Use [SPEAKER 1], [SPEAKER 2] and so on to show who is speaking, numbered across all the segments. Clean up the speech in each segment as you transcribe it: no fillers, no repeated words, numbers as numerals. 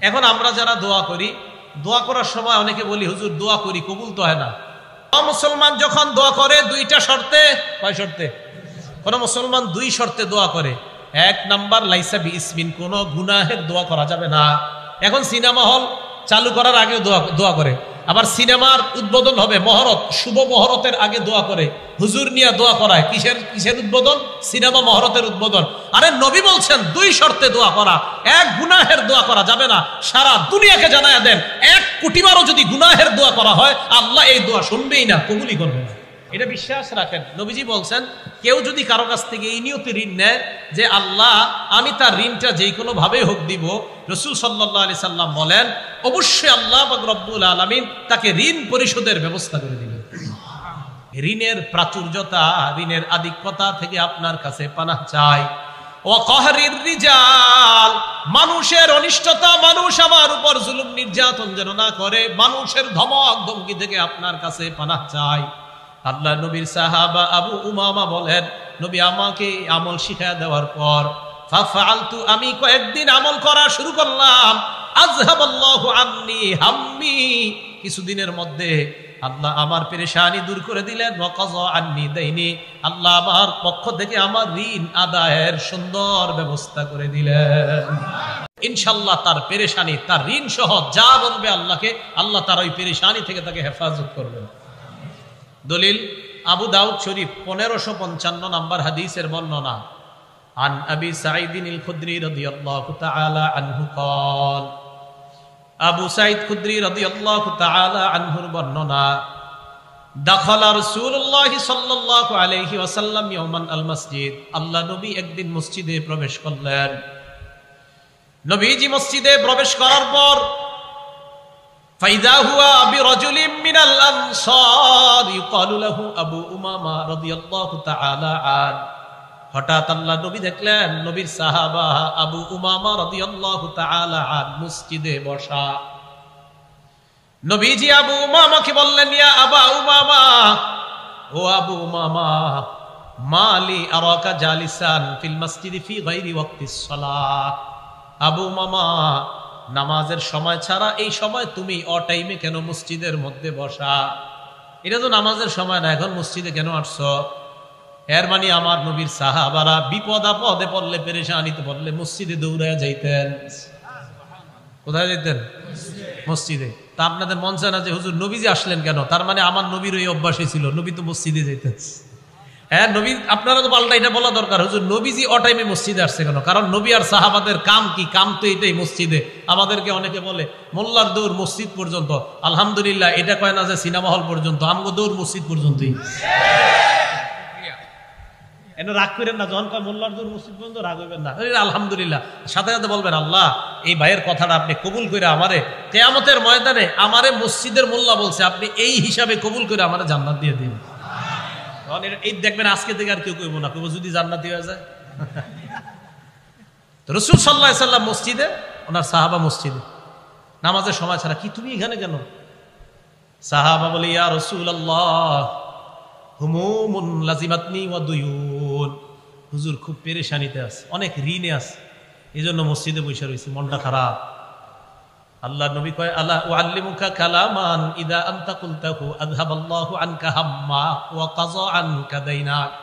[SPEAKER 1] এখন আমরা যারা দোয়া করি, দোয়া করার সময় অনেকে বলি হুজুর দোয়া করি কবুল তো হয় না। মুসলমান যখন দোয়া করে দুইটা শর্তে, কয় শর্তে? কোন মুসলমান দুই শর্তে দোয়া করে। এক নাম্বার লাইসা বিইসমিন, কোন গুনাহের দোয়া করা যাবে না। এখন সিনেমা হল চালু করার আগে দোয়া করে, আবার সিনেমার উদ্বোধন হবে মহরত, শুভ মহরতের আগে দোয়া করে, হুজুর নিয়ে দোয়া করায়। কিসের উদ্বোধন? সিনেমা মহরতের উদ্বোধন। আরে নবী বলছেন দুই শর্তে দোয়া করা, এক গুনাহের দোয়া করা যাবে না। সারা দুনিয়াকে জানায়া দেন 1 কোটিবারও যদি গুনাহের দোয়া করা হয় আল্লাহ এই দোয়া শুনবেই না, কবুলই করবে না। এটা বিশ্বাস রাখেন। নবীজি বলছেন কেউ যদি কারো কাছ থেকে এই নিয়তে ঋণ নেয় যে আল্লাহ আমি তার ঋণটা যেই কোনো ভাবে হোক দিব, রাসূল সাল্লাল্লাহু আলাইহি সাল্লাম বলেন অবশ্যই আল্লাহ পাক রব্বুল আলামিন তাকে ঋণ পরিশোধের ব্যবস্থা করে দিবেন। ঋণের প্রাচুর্যতা, ঋণের আধিক্যতা থেকে আপনার কাছে পানাহ চাই। ওয়া কাহরির রিজাল, মানুষের অনিষ্টতা, মানুষ আমার উপর জুলুম নির্যাতন যেন না করে, মানুষের ধমক ধমকি থেকে আপনার কাছে পানাহ চাই। আল্লাহ নবীর সাহাবা আবু উমামা বলেন নবী আমাকে আমল শিখায়া দেওয়ার পর ফাফআলতু, আমি কয়েকদিন আমল করা শুরু করলাম, আযহাবাল্লাহু আন্নী হাম্মি, কিছুদিনের মধ্যে আল্লাহ আমার পেরেশানি দূর করে দিলেন। ওয়া কাযা আন্নী দাইনি, আল্লাহ আমার পক্ষ থেকে আমার ঋণ আদায়ের সুন্দর ব্যবস্থা করে দিলেন। ইনশাআল্লাহ তার পেরেশানি, তার ঋণ সহ যা বলবে আল্লাহকে, আল্লাহ তার ওই পেরেশানি থেকে তাকে হেফাজত করবেন। দলিল আবু দাউদ শরীফ 1555 নম্বর হাদিসের বর্ণনা। আন আবি সাঈদ আল খুদরি রাদিয়াল্লাহু তাআলা আনহু قال, আবু সাঈদ খুদরি রাদিয়াল্লাহু তাআলা আনহুর বর্ণনা, দাখালা রাসূলুল্লাহ সাল্লাল্লাহু আলাইহি ওয়াসাল্লাম ইয়াওমান আল মসজিদ, আল্লাহ নবী একদিন মসজিদে প্রবেশ করলেন। নবীজি মসজিদে প্রবেশ করার পর ফাইদা হুয়া বিরাজুলিন মিনাল আনসার ইউকালু লাহু আবু উমামা রাদিয়াল্লাহু তাআলা আন, হঠাৎ আল্লাহ নবী দেখলেন নবীর সাহাবা আবু উমামা রাদিয়াল্লাহু তাআলা আন মসজিদে বসা। নবীজি আবু উমামাকে বললেন ইয়া আবা উমামা, ও আবু উমামা, মালি আরাকা জালিসান ফিল মসজিদি ফি গায়রি ওয়াক্তিস সালাহ, আবু উমামা নামাজের সময় ছাড়া এই সময় তুমি অটাইমে কেন মসজিদের মধ্যে বসা? এটা তো নামাজের সময় না, এখন মসজিদে কেন আসছো? এর মানে আমার নবীর সাহাবারা বিপদ আপদে পড়লে, পেরেশানিতে পড়লে মসজিদে দৌড়ায় যাইতেন। কোথায় যাইতেন? মসজিদে। তা আপনাদের মন চায় না যে হুজুর নবীজি আসলেন কেন? তার মানে আমার নবীর ওই অভ্যাসই ছিল, নবী তো মসজিদে যাইতেন। হ্যাঁ নবী, আপনারা তো পাল্টা এটা বলা দরকার, হুজুর নবীজি অটাইমে মসজিদে আসছে কেন? কারণ নবী আর সাহাবাদের কাম কি? কাম তো এটাই মসজিদে। আমাদেরকে অনেকে বলে মোল্লার দৌড় মসজিদ পর্যন্ত। আলহামদুলিল্লাহ, এটা কয় না যে সিনেমা হল পর্যন্ত, আমগো দৌড় মসজিদ পর্যন্তই। এটা রাগ করেন না, যখন কয় মোল্লার দৌড় মসজিদ পর্যন্ত রাগ হইবেন না, আলহামদুলিল্লাহ। সাথে সাথে বলবেন আল্লাহ এই ভাইয়ের কথাটা আপনি কবুল করে আমারে কিয়ামতের ময়দানে আমারে মসজিদের মোল্লা বলছে, আপনি এই হিসাবে কবুল করে আমারে জান্নাত দিয়ে দিন। এই দেখবেন আজকে থেকে আর কেউ কইব না, কইব যদি জান্নাতি হয়ে যায়। রাসূল সাল্লাল্লাহু আলাইহি সাল্লাম মসজিদে, ওনার সাহাবা মসজিদে, নামাজের সময় ছাড়া। কি তুমি এখানে কেন? সাহাবা বলে ইয়া রাসূলুল্লাহ হুমুমুন লাজিমাতনি ওয়া দুয়ুন, হুজুর খুব পেরেশানিতে আছে, অনেক ঋণে আছে, এইজন্য মসজিদে বসে রয়েছে, মনটা খারাপ। আল্লাহ নবী কয় আলা উআল্লিমুকা কালামান ইদা আনতা কুলতাহু আযহাবাল্লাহু আনকা হাম্মা ওয়া কাযা আনকা দাইনাক,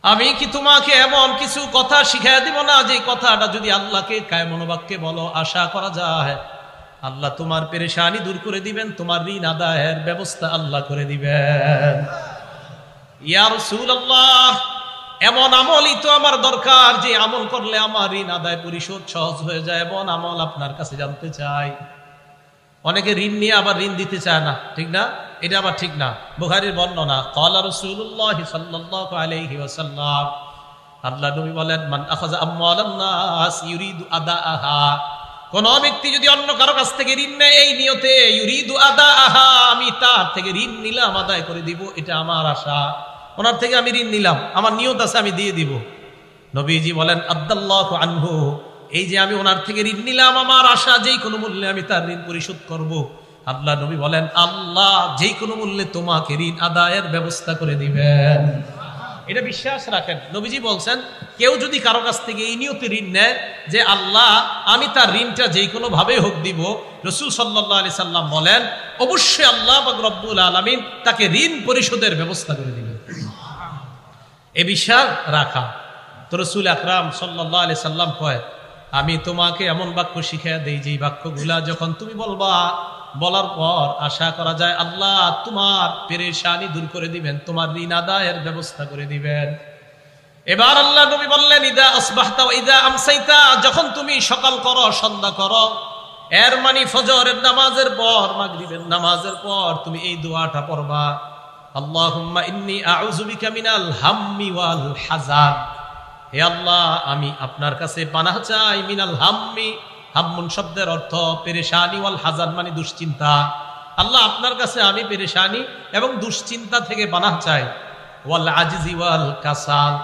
[SPEAKER 1] আমি কি তোমাকে এমন কিছু কথা শিখাইয়া দিব না যে কথাটা যদি আল্লাহকে কায়মনোবাক্যে বলো, আশা করা যায় আল্লাহ তোমার পেরেশানি দূর করে দিবেন, তোমার ঋণ আদায়ের ব্যবস্থা আল্লাহ করে দিবেন। ইয়া রাসূলুল্লাহ, এমন আমলই তো আমার দরকার যে আমল করলে আমার ঋণ আদায় পরিশোধ সহজ হয়ে যায়, এমন আমল আপনার কাছে জানতে চাই। অনেকে ঋণ নিয়ে আবার ঋণ দিতে চায় না, ঠিক না? এটা আবার ঠিক না। বুখারীর বর্ণনা, ক্বালা রাসূলুল্লাহ সাল্লাল্লাহু আলাইহি ওয়াসাল্লাম, আল্লাহ নবী বলেন মান আখাযা আমওয়ালান নাস ইউরিদু আদাআহা, কোন ব্যক্তি যদি অন্য কারো কাছ থেকে ঋণ নেয় এই নিয়তে ইউরিদু আদাআহা, আমি তার থেকে ঋণ নিলাম, আদায় করে দিব, এটা আমার আশা, ওনার থেকে আমি ঋণ নিলাম, আমার নিয়ত আছে আমি দিয়ে দিব। নবীজি বলেন আদাল্লাহু আনহু, এই যে আমি ওনার থেকে ঋণ নিলাম, আমার আশা যেই কোনো মূল্যে আমি তার ঋণ পরিশোধ করব। আল্লাহ নবী বলেন আল্লাহ যেই কোনো মূল্যে তোমাকে ঋণ আদায়ের ব্যবস্থা করে দিবেন। এটা বিশ্বাস রাখেন। নবীজি বলছেন কেউ যদি কারো কাছ থেকে এই নিয়তে ঋণ নেয় যে আল্লাহ আমি তার ঋণটা যে কোনো ভাবে হোক দিব, রাসূল সাল্লাল্লাহু আলাইহি সাল্লাম বলেন অবশ্যই আল্লাহ পাক রব্বুল আলামিন তাকে ঋণ পরিশোধের ব্যবস্থা করে দিবেন। এ বিশ্বাস রাখা। তো রাসূল আকরাম সাল্লাল্লাহু আলাইহি সাল্লাম কয় আমি তোমাকে এমন বাক্য শিখিয়ে দেই যে বাক্যগুলা যখন তুমি বলবা, বলার পর আশা করা যায় আল্লাহ তোমার পেরেশানি দূর করে দিবেন, তোমার ঋণ আদায়ের ব্যবস্থা করে দিবেন। এবার আল্লাহ নবী বললেন ইদা আসবাহতা ওয়া ইদা আমসাইতা, যখন তুমি সকাল করো সন্ধ্যা করো, এর মানে ফজরের নামাজের পর মাগরিবের নামাজের পর তুমি এই দোয়াটা পড়বা, আল্লাহুম্মা ইন্নী আউযু বিকা মিনাল হাম্মি ওয়াল হাযান। হে আল্লাহ আমি আপনার কাছে পানাহ চাই মিনাল হাম্মি, হাম্মুন শব্দের অর্থ পেরেশানি, ওয়াল হাযান মানে দুশ্চিন্তা। আল্লাহ আপনার কাছে আমি পেরেশানি এবং দুশ্চিন্তা থেকে পানাহ চাই, ওয়াল আজিজি ওয়াল কাসাল,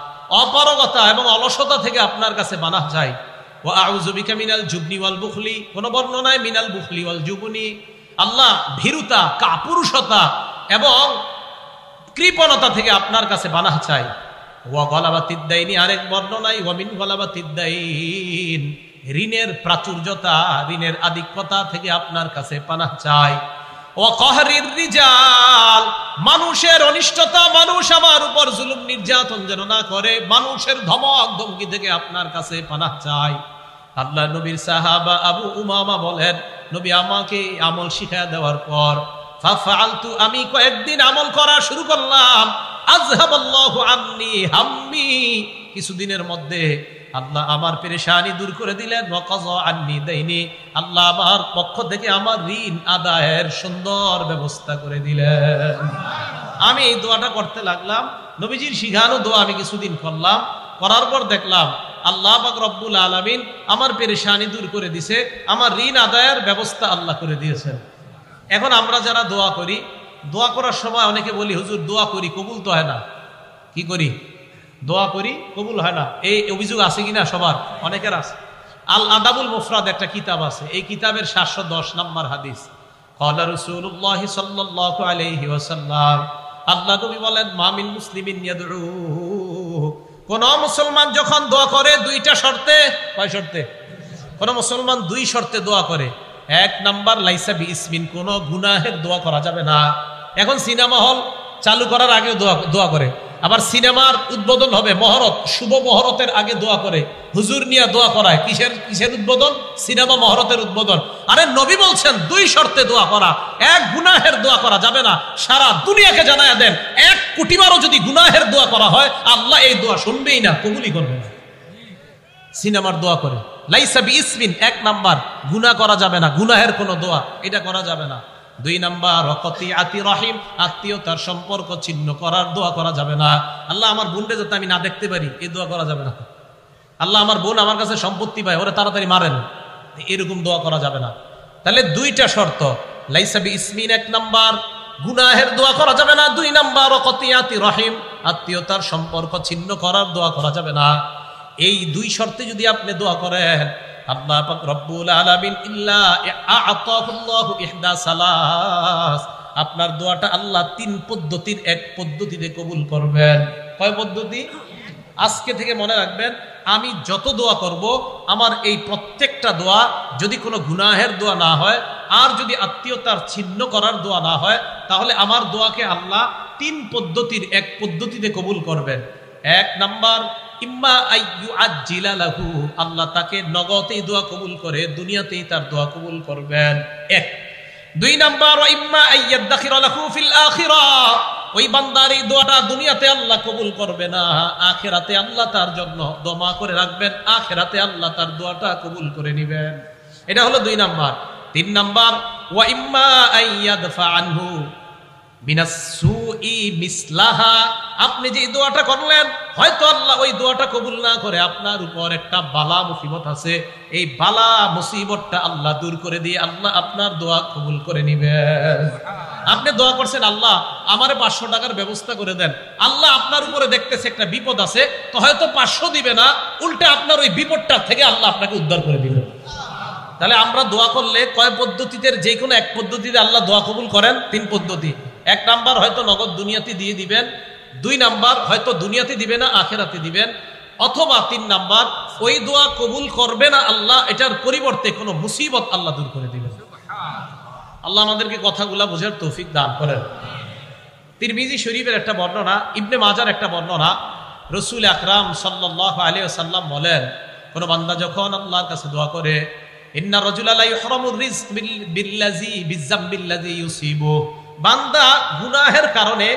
[SPEAKER 1] অপারগতা এবং অলসতা থেকে আপনার কাছে পানাহ চাই, ওয়া আউযু বিকা মিনাল জুবনি ওয়াল বুখলি, কোন বর্ণনায় মিনাল বুখলি ওয়াল জুবনি, আল্লাহ ভীরুতা কাপুরুষতা এবং কৃপণতা থেকে আপনার কাছে পানাহ চাই, ওয়া গলাবাতিদ দাইনি আরেক বর্ণনায় ওয়া মিন গলাবাতিদ দাইন, ঋণের প্রাচুর্যতা ঋণের আধিক্যতা থেকে আপনার কাছে পানাহ চাই, ওয়া কহরির রিজাল, মানুষের অনিষ্টতা, মানুষ আমার উপর জুলুম নির্যাতন যেন না করে, মানুষের ধমক ধমকি থেকে আপনার কাছে পানাহ চাই। আল্লাহ নবীর সাহাবা আবু উমামা বলেন নবী আমাকে আমল শিখিয়ে দেওয়ার পর ফাফআলতু, আমি কয়েকদিন আমল করা শুরু করলাম, আযহাবাল্লাহু আন্নী হাম্মি, কিছুদিনের মধ্যে আল্লাহ আমার পেরেশানি দূর করে দিলেন, ওয়া কাযা আন্নী দাইনি, আল্লাহ আমার পক্ষ থেকে আমার ঋণ আদায়ের সুন্দর ব্যবস্থা করে দিলেন। আমি এই দোয়াটা করতে লাগলাম, নবীজির শিখানো দোয়া আমি কিছুদিন করলাম, করার পর দেখলাম আল্লাহ পাক রব্বুল আলামিন আমার পেরেশানি দূর করে দিয়েছে, আমার ঋণ আদায়ের ব্যবস্থা আল্লাহ করে দিয়েছেন। এখন আমরা যারা দোয়া করি, দোয়া করার সময় অনেকে বলি হুজুর দোয়া করি কবুল তো হয় না, কি করি? দোয়া করি কবুল হয় না, এই অভিযোগ আছে কিনা সবার? অনেকের আছে। আল আদাবুল মুফরাদ একটা কিতাব আছে, এই কিতাবের 710 নম্বর হাদিস, ক্বালা রাসূলুল্লাহ সাল্লাল্লাহু আলাইহি ওয়াসাল্লাম, আল্লাহ নবী বলেন মা মিন মুসলিমিন ইয়াদউ, কোন মুসলমান যখন দোয়া করে দুইটা শর্তে, কয় শর্তে? কোন মুসলমান দুই শর্তে দোয়া করে। এক নাম্বার লাইসা বিইসমিন, কোন গুনাহের দোয়া করা যাবে না। এখন সিনেমা হল চালু করার আগে দোয়া করে, আবার সিনেমার উদ্বোধন হবে, মহরত, শুভ মহরতের আগে দোয়া করে, হুজুর নিয়ে দোয়া করায়, কিসের উদ্বোধন? সিনেমা মহরতের উদ্বোধন। আরে নবী বলছেন দুই শর্তে দোয়া করা, এক গুনাহের দোয়া করা যাবে না। সারা দুনিয়াকে জানায়া দেন 1 কোটি বারও যদি গুনাহের দোয়া করা হয় আল্লাহ এই দোয়া শুনবেই না, কবুলই করবে না। সিনেমার দোয়া করে লাইসা বিইসমিন, 1 নাম্বার গুনাহ করা যাবে না, গুনাহের কোন দোয়া এটা করা যাবে না। 2 নাম্বার রকতিয়াতি রহিম, আত্মীয়তার সম্পর্ক ছিন্ন করার দোয়া করা যাবে না। আল্লাহ আমার বোনকে যাতে আমি না দেখতে পারি এই দোয়া করা যাবে না। আল্লাহ আমার বোন আমার কাছে সম্পত্তি পায়, ওরা তাড়াতাড়ি মারেন, এরকম দোয়া করা যাবে না। তাহলে 2টা শর্ত, লাইসা বিইসমিন 1 নাম্বার, গুনাহের দোয়া করা যাবে না। 2 নাম্বার রকতিয়াতি রহিম, আত্মীয়তার সম্পর্ক ছিন্ন করার দোয়া করা যাবে না। এই 2 শর্তে যদি আপনি দোয়া করেন আল্লাহ পাক রব্বুল আলামিন ইল্লা আ'তাহুল্লাহু ইহদা সালাস, আপনার দোয়াটা আল্লাহ 3 পদ্ধতির এক পদ্ধতিতে কবুল করবেন। কয় পদ্ধতি? আজকে থেকে মনে রাখবেন, আমি যত দোয়া করব আমার এই প্রত্যেকটা দোয়া যদি কোনো গুনাহের দোয়া না হয় আর যদি আত্মীয়তার ছিন্ন করার দোয়া না হয়, তাহলে আমার দোয়াকে আল্লাহ 3 পদ্ধতির এক পদ্ধতিতে কবুল করবেন। 1 নাম্বার ইম্মা আইয়ু আজ্জিলা লাহু, আল্লাহ তাকে নগদেই দোয়া কবুল করে দুনিয়াতেই তার দোয়া কবুল করবেন। 1। 2 নাম্বার ইম্মা আইয়াদাখিরা লাহু ফিল আখিরাহ, ওই বান্দার এই দোয়াটা দুনিয়াতে আল্লাহ কবুল করবে না, আখিরাতে আল্লাহ তার জন্য দোয়া করে রাখবেন, আখিরাতে আল্লাহ তার দোয়াটা কবুল করে নেবেন। এটা হলো 2 নাম্বার। 3 নাম্বার ওয়া ইম্মা আইয়াদফা আনহু মিনাস সুই মিসলাহা, আপনি যে দোয়াটা করলেন হয়তো আল্লাহ ওই দোয়াটা কবুল না করে আপনার উপর একটা বালা মুসিবত আছে, এই বালা মুসিবতটা আল্লাহ দূর করে দিয়ে আল্লাহ আপনার দোয়া কবুল করে নেবেন। আপনি দোয়া করছেন আল্লাহ আমারে 500 টাকার ব্যবস্থা করে দেন, আল্লাহ আপনার উপরে দেখতেছে একটা বিপদ আছে, তো হয়তো 500 দিবে না, উল্টা আপনার ওই বিপদটা থেকে আল্লাহ আপনাকে উদ্ধার করে দিবে। তাহলে আমরা দোয়া করলে কয় পদ্ধতিতে, যে কোনো এক পদ্ধতিতে আল্লাহ দোয়া কবুল করেন। 3 পদ্ধতি। 1 নাম্বার হয়তো নগদ দুনিয়াতে দিয়ে দিবেন, 2 নাম্বার হয়তো দুনিয়াতে দিবে না, আখেরাতে দিবেন, অথবা 3 নাম্বার ওই দোয়া কবুল করবে না আল্লাহ, এটার পরিবর্তে কোনো মুসিবত আল্লাহ দূর করে দিবেন। আল্লাহ আমাদেরকে কথাগুলা বোঝার তৌফিক দান করেন। তিরমিজি শরীফের একটা বর্ণনা, ইবনে মাজার একটা বর্ণনা, রাসূল আকরাম সাল্লাল্লাহু আলাইহি ওয়াসাল্লাম বলেন, কোন বান্দা যখন আল্লাহর কাছে দোয়া করে, ইন্না রাজুলা লা ইহরামুর রিজক বিল্লাযী বিযামবিল্লাযী ইউসিবু, বান্দা গুনাহের কারণে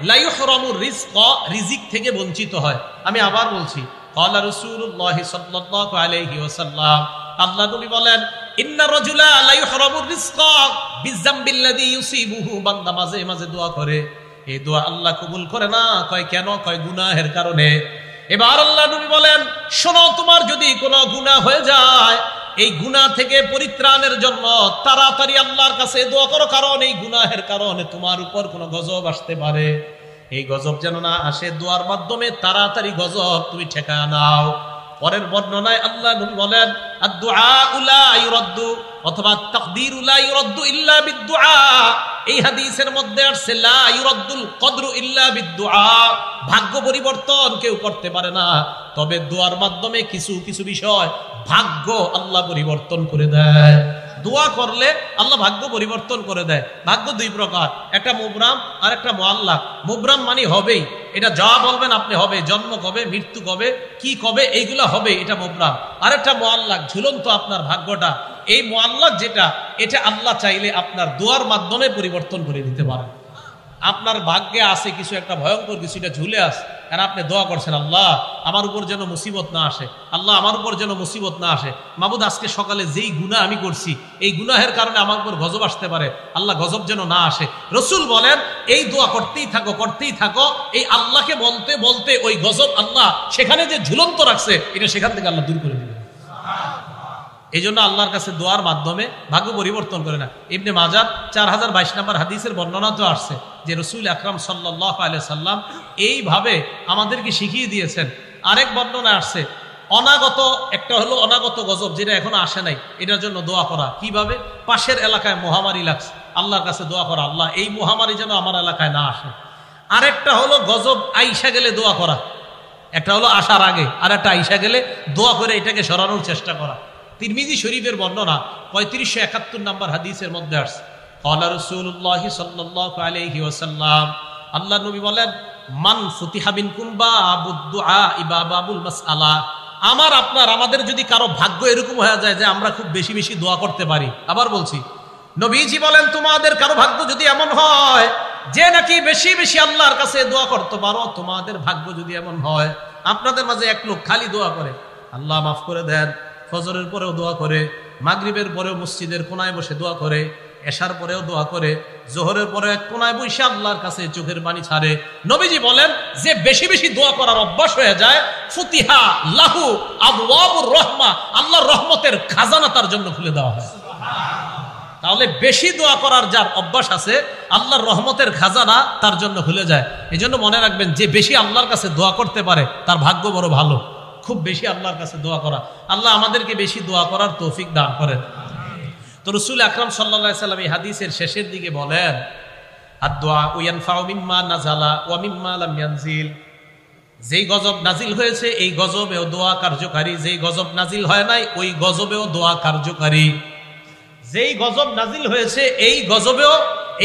[SPEAKER 1] লা ইহরামুর রিজক, রিজিক থেকে বঞ্চিত হয়। আমি আবার বলছি, ক্বালা রাসূলুল্লাহ সাল্লাল্লাহু আলাইহি ওয়াসাল্লাম, আল্লাহ নবী বলেন, ইন্না রাজুলা লা ইহরামুর রিজক বিযামবিল্লাযী ইউসিবুহু, বান্দা মাঝে মাঝে দোয়া করে, এই দোয়া আল্লাহ কবুল করে না। কয় কেন? কয় গুনাহের কারণে। এবার আল্লাহ নবী বলেন, শোনো, তোমার যদি কোনো গুনাহ হয়ে যায়, এই গুনাহ থেকে পরিত্রাণের জন্য তাড়াতাড়ি আল্লাহর কাছে দোয়া করো, কারণ এই গুনাহের কারণে তোমার উপর কোনো গজব আসতে পারে। এই গজব যেন না আসে, দোয়ার মাধ্যমে তাড়াতাড়ি গজব তুমি ঠেকা নাও। পরের বর্ণনায় আল্লাহ নবী বলেন, আদ-দুআউ লা ইউরাদ্দু, অথবা তাকদীরু লা ইউরাদ্দু ইল্লা বিদ-দুআ। এই হাদিসের মধ্যে আসছে লা ইউরাদ্দুল কদরু ইল্লা বিদ-দুআ, ভাগ্য পরিবর্তন কেউ করতে পারে না, তবে দোয়ার মাধ্যমে কিছু কিছু বিষয় ভাগ্য আল্লাহ পরিবর্তন করে দেয়। দোয়া করলে আল্লাহ ভাগ্য পরিবর্তন করে দেয়। ভাগ্য 2 প্রকার, একটা মুবরাম আর একটা মুআল্লাক। মুবরাম মানে হবেই, এটা যা বলবেন আপনি হবে, জন্ম কবে, মৃত্যু কবে, কি কবে, এইগুলো হবে, এটা মুবরাম। আর একটা মুআল্লাক, ঝুলন্ত আপনার ভাগ্যটা। এই মুআল্লাক যেটা, এটা আল্লাহ চাইলে আপনার দোয়ার মাধ্যমে পরিবর্তন করে দিতে পারেন। আপনার ভাগ্যে আছে কিছু একটা ভয়ঙ্কর কিছু, এটা ঝুলে আছে, কারণ আপনি দোয়া করছেন, আল্লাহ আমার উপর যেন মুসিবত না আসে, আল্লাহ আমার উপর যেন মুসিবত না আসে, মাবুদ আজকে সকালে যেই গুনাহ আমি করছি, এই গুনাহের কারণে আমার উপর গজব আসতে পারে, আল্লাহ গজব যেন না আসে। রাসূল বলেন, এই দোয়া করতেই থাকো, করতেই থাকো, এই আল্লাহকে বলতে বলতে ওই গজব আল্লাহ সেখানে যে ঝুলন্ত রাখছে, এটা সেখান থেকে আল্লাহ দূর করে দিবে। এই জন্য আল্লাহর কাছে দোয়ার মাধ্যমে ভাগ্য পরিবর্তন করে না। ইবনে মাজাহ 4022 নম্বর হাদিসের বর্ণনা তো আসছে যে রাসূল আকরাম সাল্লাল্লাহু আলাইহি সাল্লাম এইভাবে আমাদেরকে শিখিয়ে দিয়েছেন। আরেক বর্ণনা আসছে অনাগত, একটা হলো অনাগত গজব যেটা এখনো আসে নাই, এটার জন্য দোয়া করা। কিভাবে? পাশের এলাকায় মহামারী লাগছে, আল্লাহর কাছে দোয়া করা, আল্লাহ এই মহামারী যেন আমার এলাকায় না আসে। আরেকটা হলো গজব আইসা গেলে দোয়া করা, একটা হলো আসার আগে, আর একটা আইসা গেলে দোয়া করে এটাকে সরানোর চেষ্টা করা। তিরমিজি শরীফের বর্ণনা 3571 নম্বর হাদিসের মধ্যে আসছে, ক্বালা রাসূলুল্লাহ সাল্লাল্লাহু আলাইহি ওয়াসাল্লাম, আল্লাহ নবী বলেন, মান ফুতিহা বিনকুম বাবুদ দুআ বাবুল মাসআলা, আমার আপনার আমাদের যদি কারো ভাগ্য এরকম হয়ে যায় যে আমরা খুব বেশি বেশি দোয়া করতে পারি। আবার বলছি, নবীজি বলেন, তোমাদের কারো ভাগ্য যদি এমন হয় যে নাকি বেশি বেশি আল্লাহর কাছে দোয়া করতে পারো, তোমাদের ভাগ্য যদি এমন হয়, আপনাদের মাঝে এক লোক খালি দোয়া করে, আল্লাহ মাফ করে দেন, ফজরের পরেও দোয়া করে, মাগরিবের পরেও মসজিদের কোনায় বসে দোয়া করে, এশার পরেও দোয়া করে, জোহরের পরে এক কোনায় বসে আল্লাহর কাছে চোখের পানি ছাড়ে, নবীজি বলেন যে বেশি বেশি দোয়া করার অভ্যাস হয়ে যায়, ফুতিহা লাহু আবওয়াবুর রহমা, আল্লাহর রহমতের খাজানা তার জন্য খুলে দেওয়া হয়। তাহলে বেশি দোয়া করার যার অভ্যাস আছে, আল্লাহর রহমতের খাজানা তার জন্য খুলে যায়। এই জন্য মনে রাখবেন, যে বেশি আল্লাহর কাছে দোয়া করতে পারে তার ভাগ্য বড় ভালো। খুব বেশি আল্লাহর কাছে দোয়া করা, আল্লাহ আমাদেরকে বেশি দোয়া করার তৌফিক দান করেন। তো রাসূল আকরাম সাল্লাল্লাহু আলাইহি সাল্লাম এই হাদিসের শেষের দিকে বলেন, আদ-দুআ ইয়ানফাউ মিম্মা নাযালা ওয়া মিম্মা লাম ইয়ানজিল, যেই গজব নাজিল হয়েছে এই গজবেও দোয়া কার্যকারী, যেই গজব নাজিল হয় নাই ওই গজবেও দোয়া কার্যকারী। যেই গজব নাজিল হয়েছে এই গজবেও,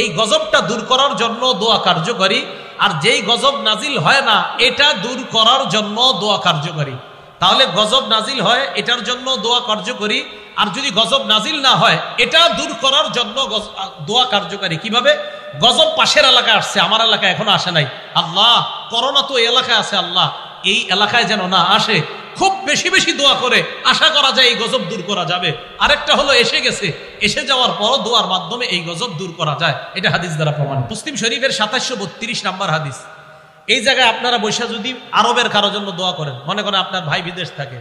[SPEAKER 1] এই গজবটা দূর করার জন্য দোয়া কার্যকারী, আর যেই গজব নাজিল হয় না এটা দূর করার জন্য দোয়া কার্যকারী। তাহলে গজব নাজিল হয় এটার জন্য দোয়া কার্যকরী, আর যদি গজব নাজিল না হয় এটা দূর করার জন্য দোয়া কার্যকারী। কিভাবে? গজব পাশের এলাকায় আসছে, আমার এলাকায় এখনো আসে নাই, আল্লাহ করোনা তো এই এলাকায় আছে, আল্লাহ এই এলাকায় যেন না আসে, খুব বেশি বেশি দোয়া করে আশা করা যায় এই গজব দূর করা যাবে। আরেকটা হলো এসে গেছে, এসে যাওয়ার পরও দোয়ার মাধ্যমে এই গজব দূর করা যায়, এটা হাদিস দ্বারা প্রমাণিত। মুসলিম শরীফের 2732 নম্বর হাদিস। এই জায়গায় আপনারা বৈশা যদি আরবের কারো জন্য দোয়া করেন, মনে করেন আপনার ভাই বিদেশ থাকে,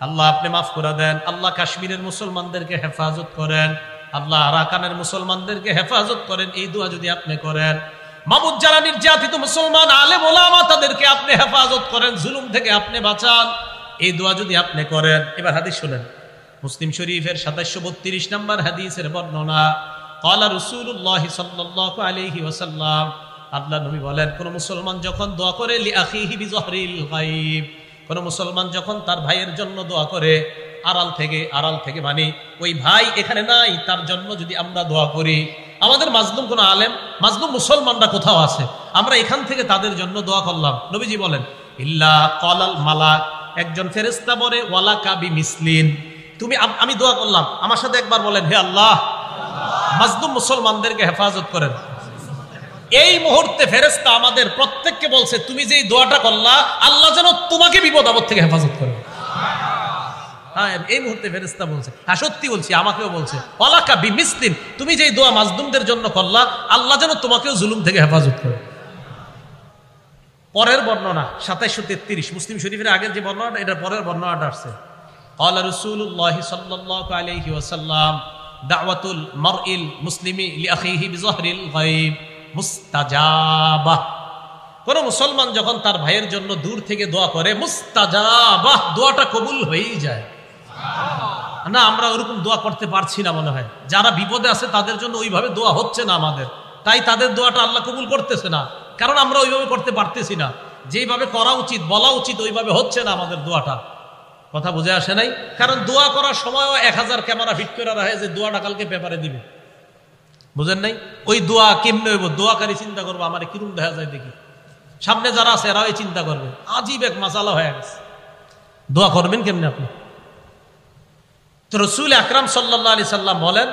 [SPEAKER 1] আল্লাহ আপনি মাফ করে দেন, আল্লাহ কাশ্মীরের মুসলমানদেরকে হেফাজত করেন, আল্লাহ আরাকানের মুসলমানদেরকে হেফাজত করেন, এই দোয়া যদি আপনি করেন, মাবুদ যারা নির্যাতিত মুসলমান আলেম ওলামা তাদেরকে আপনি হেফাজত করেন, জুলুম থেকে আপনি বাঁচান, এই দোয়া যদি আপনি করেন। এবার হাদিস শুনেন, মুসলিম শরীফের 2732 নম্বর হাদিসের বর্ণনা, ক্বালা রাসূলুল্লাহ সাল্লাল্লাহু আলাইহি ওয়াসাল্লাম, আল্লাহ নবী বলেন, কোন মুসলমান যখন দোয়া করে লিআখিহি বিজহরিল গায়ব, কোন মুসলমান যখন তার ভাইয়ের জন্য দোয়া করে আড়াল থেকে মানে ওই ভাই এখানে নাই, তার জন্য যদি আমরা দোয়া করি, আমাদের মাজলুম কোন আলেম, মাজলুম মুসলমানরা কোথাও আছে, আমরা এখান থেকে তাদের জন্য দোয়া করলাম, নবীজি বলেন ইল্লা ক্বালাল মালাক, একজন ফেরেশতা বলে ওয়ালাকা বিমিসলিন, তুমি আমি দোয়া করলাম, আমার সাথে একবার বলেন হে আল্লাহ মাজলুম মুসলমানদেরকে হেফাজত করেন। এই মুহূর্তে ফেরেশতা আমাদের প্রত্যেককে বলছে, তুমি যেই দোয়াটা করলা আল্লাহ যেন তোমাকে বিপদ আপদ থেকে হেফাজত করে। হ্যাঁ, এই মুহূর্তে ফেরেশতা বলছে, হ্যাঁ সত্যি বলছি, আমাকেও বলছে ওয়ালাকা বিমিসলিন, তুমি যেই দোয়া মাজলুমদের জন্য করলা আল্লাহ যেন তোমাকেও জুলুম থেকে হেফাজত করে। পরের বর্ণনা 2733 মুসলিম শরীফের আগের যে বর্ণনাটা, এটা পরের বর্ণনাটা আসছে। ক্বালা রাসূলুল্লাহ সাল্লাল্লাহু আলাইহি ওয়াসাল্লাম দাওয়াতুল মারইল মুসলিমি লিআখিহি বিজহরিল গায়ব মুস্তাজাবাহ, কোন মুসলমান যখন তার ভাইয়ের জন্য দূর থেকে দোয়া করে মুস্তাজাবাহ, দোয়াটা কবুল হয়েই যায়। না, আমরা ওরকম দোয়া করতে পারছি না মনে হয়, যারা বিপদে আছে তাদের জন্য ওইভাবে দোয়া হচ্ছে না আমাদের, তাই তাদের দোয়াটা আল্লাহ কবুল করতেছে না, কারণ আমরা ওইভাবে করতে পারতেছি না, যেইভাবে করা উচিত বলা উচিত ওইভাবে হচ্ছে না আমাদের দোয়াটা। কথা বুঝে আসে নাই? কারণ দোয়া করার সময়ও 1000 ক্যামেরা ফিট করে রাখে যে দোয়াটা কালকে পেপারে দিবে, বুঝেন নাই? ওই দোয়া কেমনে হইব, দোয়াকারী চিন্তা করবো আমার কিরম দেখা যায় দেখি, সামনে যারা আছে এরাও চিন্তা করবে, আজীব এক মাসালা হয়ে গেছে, দোয়া করবেন কেমনে আপনি? তো রাসূল আকরাম সাল্লাল্লাহু আলাইহি সাল্লাম বলেন,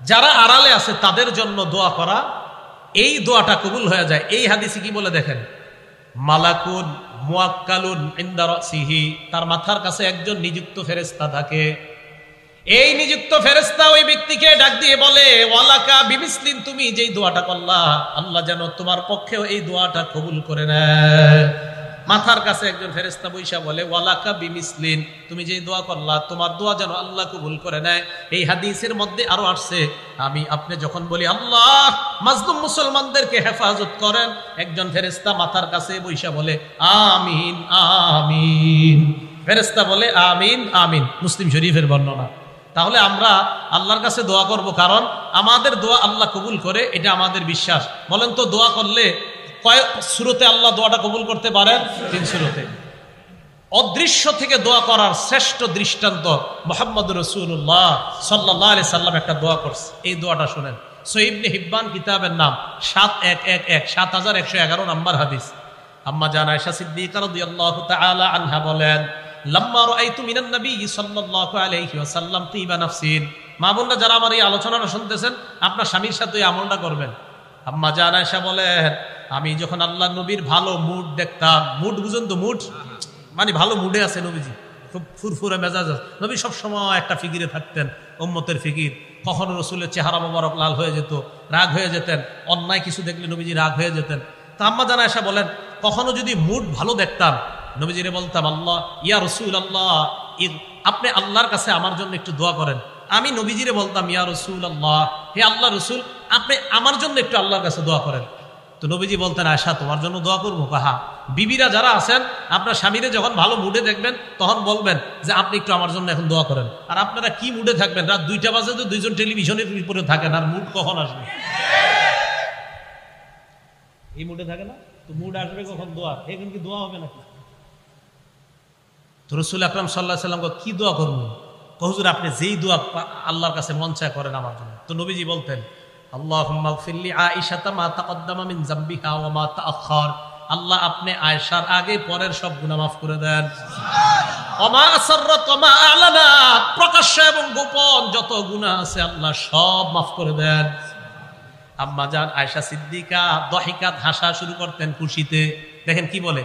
[SPEAKER 1] যারা আড়ালে আছে তাদের জন্য দোয়া করা, এই দোয়াটা কবুল হয়ে যায়। এই হাদিসে কি বলে দেখেন, মালাকুন মুয়াক্কালুন ইনদা রাসিহি, তার মাথার কাছে একজন নিযুক্ত ফেরেশতা থাকে, এই নিযুক্ত ফেরেশতা ওই ব্যক্তিকে ডাক দিয়ে বলে ওয়ালাকা বিমিসলিন, তুমি যেই দোয়াটা করলা আল্লাহ যেন তোমার পক্ষেও এই দোয়াটা কবুল করে নেয়। মাথার কাছে একজন ফেরেশতা বৈশা বলে ওয়ালাকা বিমিসলিন, তুমি যেই দোয়া করলা তোমার দোয়া যেন আল্লাহ কবুল করে নেয়। এই হাদিসের মধ্যে আরো আসছে, আমি আপনি যখন বলি আল্লাহ মাজলুম মুসলমানদেরকে হেফাজত করেন, একজন ফেরেশতা মাথার কাছে বৈশা বলে আমিন আমিন, ফেরেশতা বলে আমিন আমিন, মুসলিম শরীফের বর্ণনা। তাহলে আমরা আল্লাহর কাছে দোয়া করব, কারণ আমাদের দোয়া আল্লাহ কবুল করে, এটা আমাদের বিশ্বাস। বলেন তো দোয়া করলে কয় সূরাতে আল্লাহ দোয়াটা কবুল করতে পারেন? 3 সূরাতে। অদৃশ্য থেকে দোয়া করার শ্রেষ্ঠ দৃষ্টান্ত মুহাম্মদুর রাসূলুল্লাহ সাল্লাল্লাহু আলাইহি সাল্লাম একটা দোয়া করছে, এই দোয়াটা শুনেন। সহিহ ইবনে হিব্বান কিতাবের নাম 7111 নম্বর হাদিস। আম্মা জান আয়েশা সিদ্দিকা রাদিয়াল্লাহু তাআলা আনহা বলেন, লাম্মা রাআইতু মিনান নবী সাল্লাল্লাহু আলাইহি ওয়াসাল্লাম তিবা নাফসিন, মা বোনরা যারা আমার এই আলোচনাটা শুনতেছেন, আপনার স্বামীর সাথে এই আমলটা করবেন। আম্মা জান আয়েশা বলেন, আমি যখন আল্লাহ নবীর ভালো মুড দেখতাম, মুড বুঝুন তো, মুড মানে ভালো মুডে আছে নবীজি, খুব ফুরফুরে মেজাজ আছে নবী, সবসময় একটা ফিকিরে থাকতেন, উম্মতের ফিকির। কখনো রসুলের চেহারা মোবারক লাল হয়ে যেত, রাগ হয়ে যেতেন, অন্যায় কিছু দেখলে নবীজি রাগ হয়ে যেতেন। তা আম্মা জান আয়েশা বলেন, কখনো যদি মুড ভালো দেখতাম নবীজিরে বলতাম, আল্লাহ ইয়া রাসূল আল্লাহ, আপনি আল্লাহর কাছে আমার জন্য একটু দোয়া করেন। আমি নবীজিরে বলতাম, ইয়া রাসূল আল্লাহ, হে আল্লাহ রসুল, আপনি আমার জন্য একটু আল্লাহর কাছে দোয়া করেন। তো নবীজি বলতেন, আয়েশা তোমার জন্য দোয়া করবো? কাহা বিবিরা যারা আছেন, আপনার স্বামীরে যখন ভালো মুডে দেখবেন তখন বলবেন যে আপনি একটু আমার জন্য এখন দোয়া করেন। আর আপনারা কি মুডে থাকবেন? রাত 2টা বাজে তো দুইজন টেলিভিশনের উপরে থাকেন, আর মুড কখন আসবে? এই মুডে থাকে না তো, মুড আসবে কখন? দোয়া, এখন কি দোয়া হবে নাকি? তো রাসূল আকরাম সাল্লাল্লাহু আলাইহি ওয়াসাল্লাম কি দোয়া করবো? হুজুর আপনি যেই দোয়া আল্লাহর কাছে মন চায় করেন আমার জন্য। তো নবীজি বলতেন, আল্লাহুম্মা গফির লি আয়েশাতা মা তাকদ্দামা মিন যামবিহা ওয়া মা তাআখার, আল্লাহ আপনি আয়েশার আগে পরের সব গুনাহ মাফ করে দেন। ওয়া মা আসাররাত ওয়া মা আলানা, প্রকাশ্য এবং গোপন যত গুনাহ আছে আল্লাহ সব মাফ করে দেন। আম্মা জান আয়েশা সিদ্দিকা দহিকাত, হাসা শুরু করতেন খুশিতে। দেখেন কি বলে,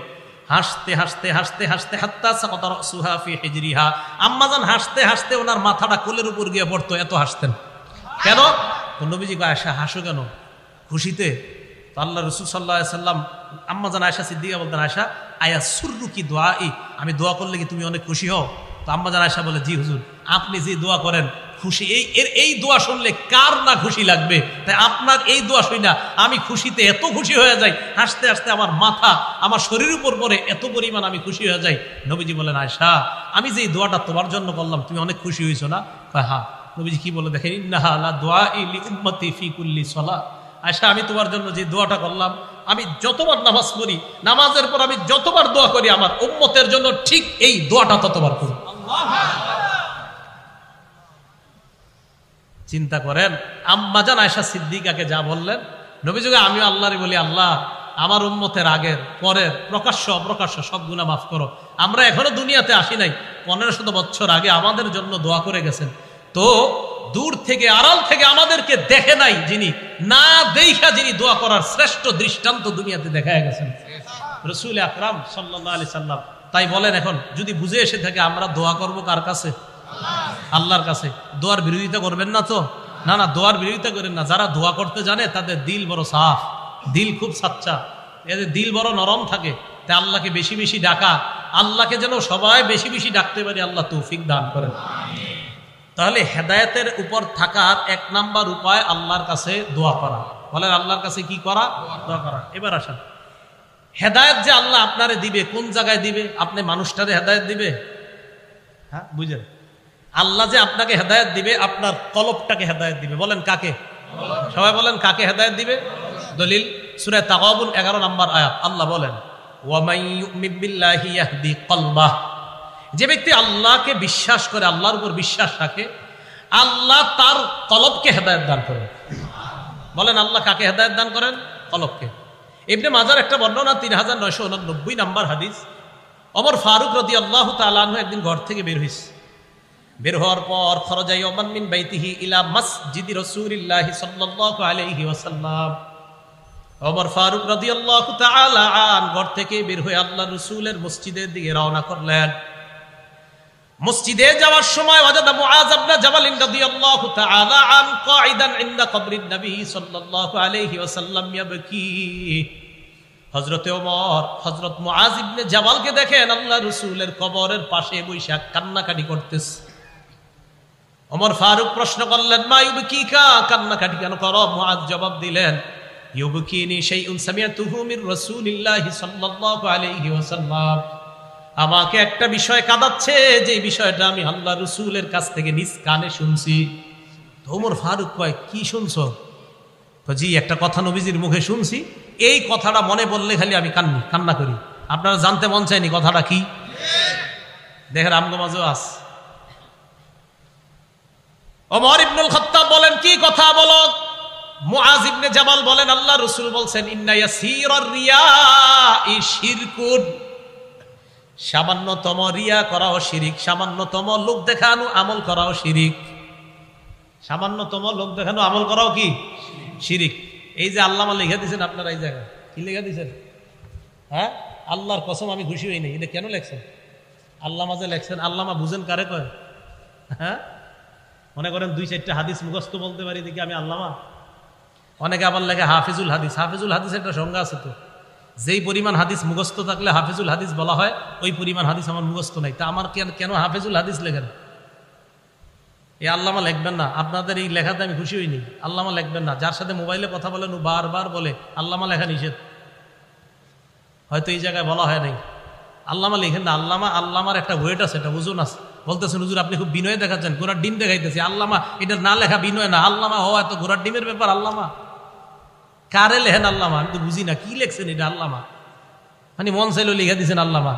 [SPEAKER 1] হাসতে হাসতে হাসতে হাসতে হাত্তা সাকাতা রাসুহা ফি হিজরিহা, আম্মা জান হাসতে হাসতে ওনার মাথাটা কোলের উপর গিয়ে পড়তো, এত হাসতেন। কেন? তো নবীজি কয়, আয়েশা হাসো কেন? খুশিতে। তো আল্লাহ রাসূল সাল্লাল্লাহু আলাইহি সাল্লাম আম্মা জান আয়েশা সিদ্দিকা বলতেন, আয়েশা আয়া সুররু কি দুআই, আমি দোয়া করলে কি তুমি অনেক খুশি হও? তো আম্মা জান আয়েশা বলে, জি হুজুর, আপনি যে দোয়া করেন খুশি, এই দোয়া শুনলে কার না খুশি লাগবে? তাই আপনার এই দোয়া শুনি না আমি খুশিতে এত খুশি হয়ে যাই, হাসতে হাসতে আমার মাথা আমার শরীরের উপর পড়ে, এত পরিমাণ আমি খুশি হয়ে যাই। নবীজি বলেন, আয়েশা আমি যে দোয়াটা তোমার জন্য করলাম তুমি অনেক খুশি হয়েছো না? হ্যাঁ। নবীজি কি বলে দেখেন, ইন্নাহা লা দুআই লি উম্মতি ফি কুল্লি সালাত, আয়সা আমি তোমার জন্য যে দোয়াটা করলাম, আমি যতবার নামাজ পড়ি, নামাজের পর আমি যতবার দোয়া করি আমার উম্মতের জন্য ঠিক এই দোয়াটা ততবার করি। চিন্তা করেন আম্মাজান আয়েশা সিদ্দিকাকে যা বললেন, নবী যুগে আমিও আল্লাহরে বলি, আল্লাহ আমার উম্মতের আগের পরের প্রকাশ্য অপ্রকাশ্য সব গুনাহ মাফ করো। আমরা এখনো দুনিয়াতে আসি নাই, 1500 বছর আগে আমাদের জন্য দোয়া করে গেছেন। তো দূর থেকে আড়াল থেকে আমাদেরকে দেখে নাই যিনি, না দেখা যিনি দোয়া করার শ্রেষ্ঠ দৃষ্টান্ত দুনিয়াতে দেখা গেছেন রাসূল আকরাম সাল্লাল্লাহু আলাইহি সাল্লাম। তাই বলেন এখন যদি বুঝে এসে থাকে আমরা দোয়া করব কার কাছে? আল্লাহর কাছে। দোয়ার বিরোধিতা করবেন না তো? না না, দোয়ার বিরোধিতা করেন না। যারা দোয়া করতে জানে তাদের দিল বড় সাফ, দিল খুব সাচ্চা, এদের দিল বড় নরম থাকে। তাই আল্লাহকে বেশি বেশি ডাকা, আল্লাহকে যেন সবাই বেশি বেশি ডাকতে পারি, আল্লাহ তৌফিক দান করেন। তাহলে হেদায়েতের উপর থাকার 1 নাম্বার উপায় আল্লাহর কাছে দোয়া করা। বলেন আল্লাহর কাছে কি করা? দোয়া করা। এবার আসেন, হেদায়েত যে আল্লাহ আপনারে দিবে, কোন জায়গায় দিবে? আপনি মানুষটারে হেদায়েত দিবে? হ্যাঁ বুঝেন, আল্লাহ যে আপনাকে হেদায়েত দিবে আপনার কলবটাকে হেদায়েত দিবে। বলেন কাকে? সবাই বলেন কাকে হেদায়েত দিবে? দলিল সূরা তাগাবুন 11 নম্বর আয়াত, আল্লাহ বলেন ওয়া মান ইউমিন বিল্লাহি ইয়াহদি কলবাহ। যে ব্যক্তি আল্লাহকে বিশ্বাস করে, আল্লাহর উপর বিশ্বাস রাখে, আল্লাহ তার কলবকে হেদায়েত দান করেন। বলেন আল্লাহ কাকে হেদায়েত দান করেন? কলবকে। ইবনে মাজার একটা বর্ণনা 3989 নম্বর হাদিস, ওমর ফারুক রাদিয়াল্লাহু তাআলা আনহু একদিন ঘর থেকে বের হইছে। বের হওয়ার পর খরজা ইয়াওমান মিন বাইতিহি ইলা মসজিদি রাসূলিল্লাহ সাল্লাল্লাহু আলাইহি ওয়াসাল্লাম। ওমর ফারুক রাদিয়াল্লাহু তাআলা আন ঘর থেকে বের হয়ে আল্লাহর রাসূলের মসজিদের দিকে রওনা করলেন। মসজিদে যাওয়ার সময় ওয়াজাদা মুআজ ইবনে জাবাল রাদিয়াল্লাহু তাআলা আন কাঈদান ইনদা কবরিন নবী সাল্লাল্লাহু আলাইহি ওয়াসাল্লাম ইয়াবকি। হযরত ওমর হযরত মুআজ ইবনে জাবালকে দেখেন আল্লাহর রাসূলের কবরের পাশে বসে কান্নাকাটি করতেছে। ওমর ফারুক প্রশ্ন করলেন, মা ইউবকিকা, কান্নাকাটি কেন করো? মুআজ জবাব দিলেন, ইউবকিনি শাইউন সামিআতুহু মির রাসূলিল্লাহি সাল্লাল্লাহু আলাইহি ওয়াসাল্লাম। আমাকে একটা বিষয় কাঁদাচ্ছে, যে বিষয়টা আমি আল্লাহর রাসূলের কাছ থেকে নিজ কানে শুনছি। তো ওমর ফারুক কয়, কি শুনছো? তো জি একটা কথা নবীজির মুখে শুনছি, এই কথাটা মনে বললে খালি আমি কান্না করি। আপনারা জানতে মন চায়নি কথাটা কি? দেখেন আমগো মাঝেও আস। ওমর ইবনুল খাত্তাব বলেন, কি কথা বলো? মুআজ ইবনে জাবাল বলেন, আল্লাহ রাসূল বলছেন, ইন্না ইয়াসীরার রিয়াই শিরকুন। সামান্যতম রিয়া করাও শিরিক, সামান্যতম লোক দেখানো আমল করাও শিরিক। সামান্যতম লোক দেখানো আমল করাও কি শিরিক। এই যে আল্লামা লিখে দিয়েছেন আপনারা, এই জায়গায় কি লিখে দিয়েছেন? হ্যাঁ, আল্লাহর কসম আমি খুশি হই নাই। এটা কেন লেখছেন? আল্লামা যে লেখছেন, আল্লামা বুঝেন কারে কয়? হ্যাঁ, মনে করেন 2-4টা হাদিস মুখস্থ বলতে পারি দেখি আমি আল্লামা। অনেকে আবার লেখে হাফিজুল হাদিস। হাফিজুল হাদিস একটা সংজ্ঞা আছে তো, যেই পরিমাণ হাদিস মুখস্থ থাকলে হাফিজুল হাদিস বলা হয়, ওই পরিমাণ হাদিস আমার মুখস্থ নাই। তা আমার কেন হাফিজুল হাদিস লেখেন? এই আল্লামা লিখবেন না। আপনাদের এই লেখাতে আমি খুশি হইনি। আল্লামা লিখবেন না। যার সাথে মোবাইলে কথা বলেন ও বারবার বলে আল্লামা লেখা নিষেধ, হয়তো এই জায়গায় বলা হয় নাই। আল্লামা লিখেন না। আল্লামার একটা ওয়েট আছে, একটা ওজন আছে। বলতেছেন হুজুর আপনি খুব বিনয় দেখাচ্ছেন, ঘোড়ার ডিম দেখাইতেছি। আল্লামা এটা না লেখা বিনয় না, আল্লামা হওয়া এত ঘোড়ার ডিমের ব্যাপার। আল্লামা কারে লেখেন? আল্লামা আমি তো বুঝি না কি লেখছেন এটা। আল্লামা মানে মন চাইলেও লিখে দিচ্ছেন আল্লামা।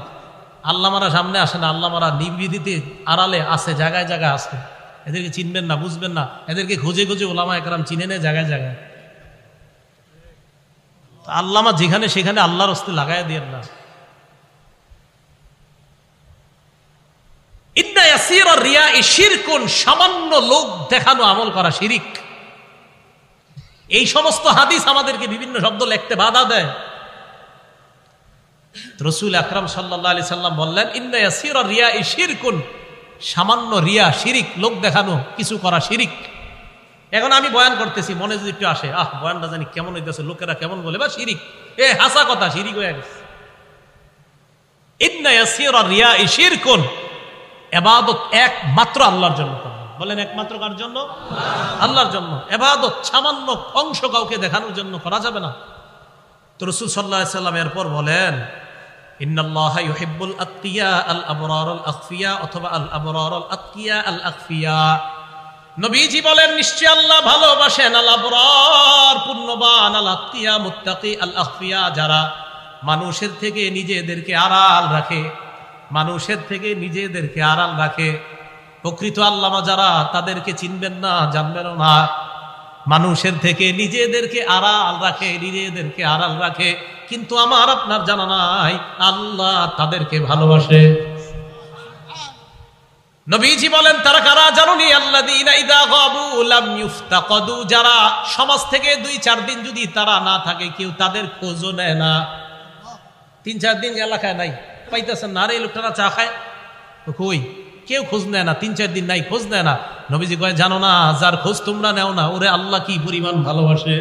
[SPEAKER 1] আল্লামারা সামনে আসে না, আল্লামারা নিবৃত্তিতে আড়ালে আছে, জায়গায় জায়গায় আছে। এদেরকে চিনবেন না, বুঝবেন না। এদেরকে খুঁজে খুঁজে ওলামা একরাম চিনে নেয় জায়গায় জায়গায়। আল্লামা যেখানে সেখানে আল্লাহর হস্তে লাগাই দিয়েন না। ইন্না ইয়াসীরার রিয়াই শিরকুন, সামান্য লোক দেখানো আমল করা শিরিক। এই সমস্ত হাদিস আমাদেরকে বিভিন্ন শব্দ লিখতে বাধা দেয়। রাসূল আকরাম সাল্লাল্লাহু আলাইহি সাল্লাম বললেন, ইন্না ইয়াসীরার রিয়াই শিরকুন, সামান্য রিয়া শিরিক, লোক দেখানো কিছু করা শিরিক। এখন আমি বয়ান করতেছি, মনে যদি একটু আসে, বয়ানটা জানি কেমন হইতেছে, লোকেরা কেমন বলে, বা শিরিক, হাসা কথা, শিরিক হয়ে গেছে। ইন্না ইয়াসীরার রিয়াই শিরকুন, ইবাদত একমাত্র আল্লাহর জন্য করবেন। বলেন একমাত্র কার জন্য? আল্লাহর জন্য। ইবাদত সামান্য অংশ কাউকে দেখানোর জন্য করা যাবে না। তো রাসূল সাল্লাল্লাহু আলাইহি সাল্লাম এরপর বলেন, ইন্নাল্লাহা ইউহিব্বুল আতকিয়া আল আবরার আল আখফিয়া, অথবা আল আবরার আল আতকিয়া আল আখফিয়া। নবীজি বলেন নিশ্চয় আল্লাহ ভালোবাসেন আল আবরার পুণ্যবান আল আত্তিয়া মুত্তাকি আল আখফিয়া, যারা মানুষের থেকে নিজেদেরকে আড়াল রাখে, মানুষের থেকে নিজেদেরকে আড়াল রাখে। প্রকৃত আল্লামা যারা, তাদেরকে চিনবেন না, জানবেন না। মানুষের থেকে নিজেদেরকে আড়াল রাখে, নিজেদেরকে আড়াল রাখে, কিন্তু আমার আপনার জানা নাই আল্লাহ তাদেরকে ভালোবাসে। নবীজি বলেন তারা কারা জানুনি? আল্লাযীনা ইযা গাবু লাম ইফতাকাদু, যারা সমাজ থেকে 2-4 দিন যদি তারা না থাকে, কেউ তাদের খোঁজও নেয় না। 3-4 দিন এলাকায় নাই, পাইতেছেন না, আরে এই লোকটা চা খায়, কই? কেউ খোঁজ নেয় না, 3-4 দিন নাই, খোঁজ নেয় না। নবীজি কয় জানো না, যার খোঁজ তোমরা নেও না, ওরে আল্লাহ কি পরিমাণ ভালোবাসে।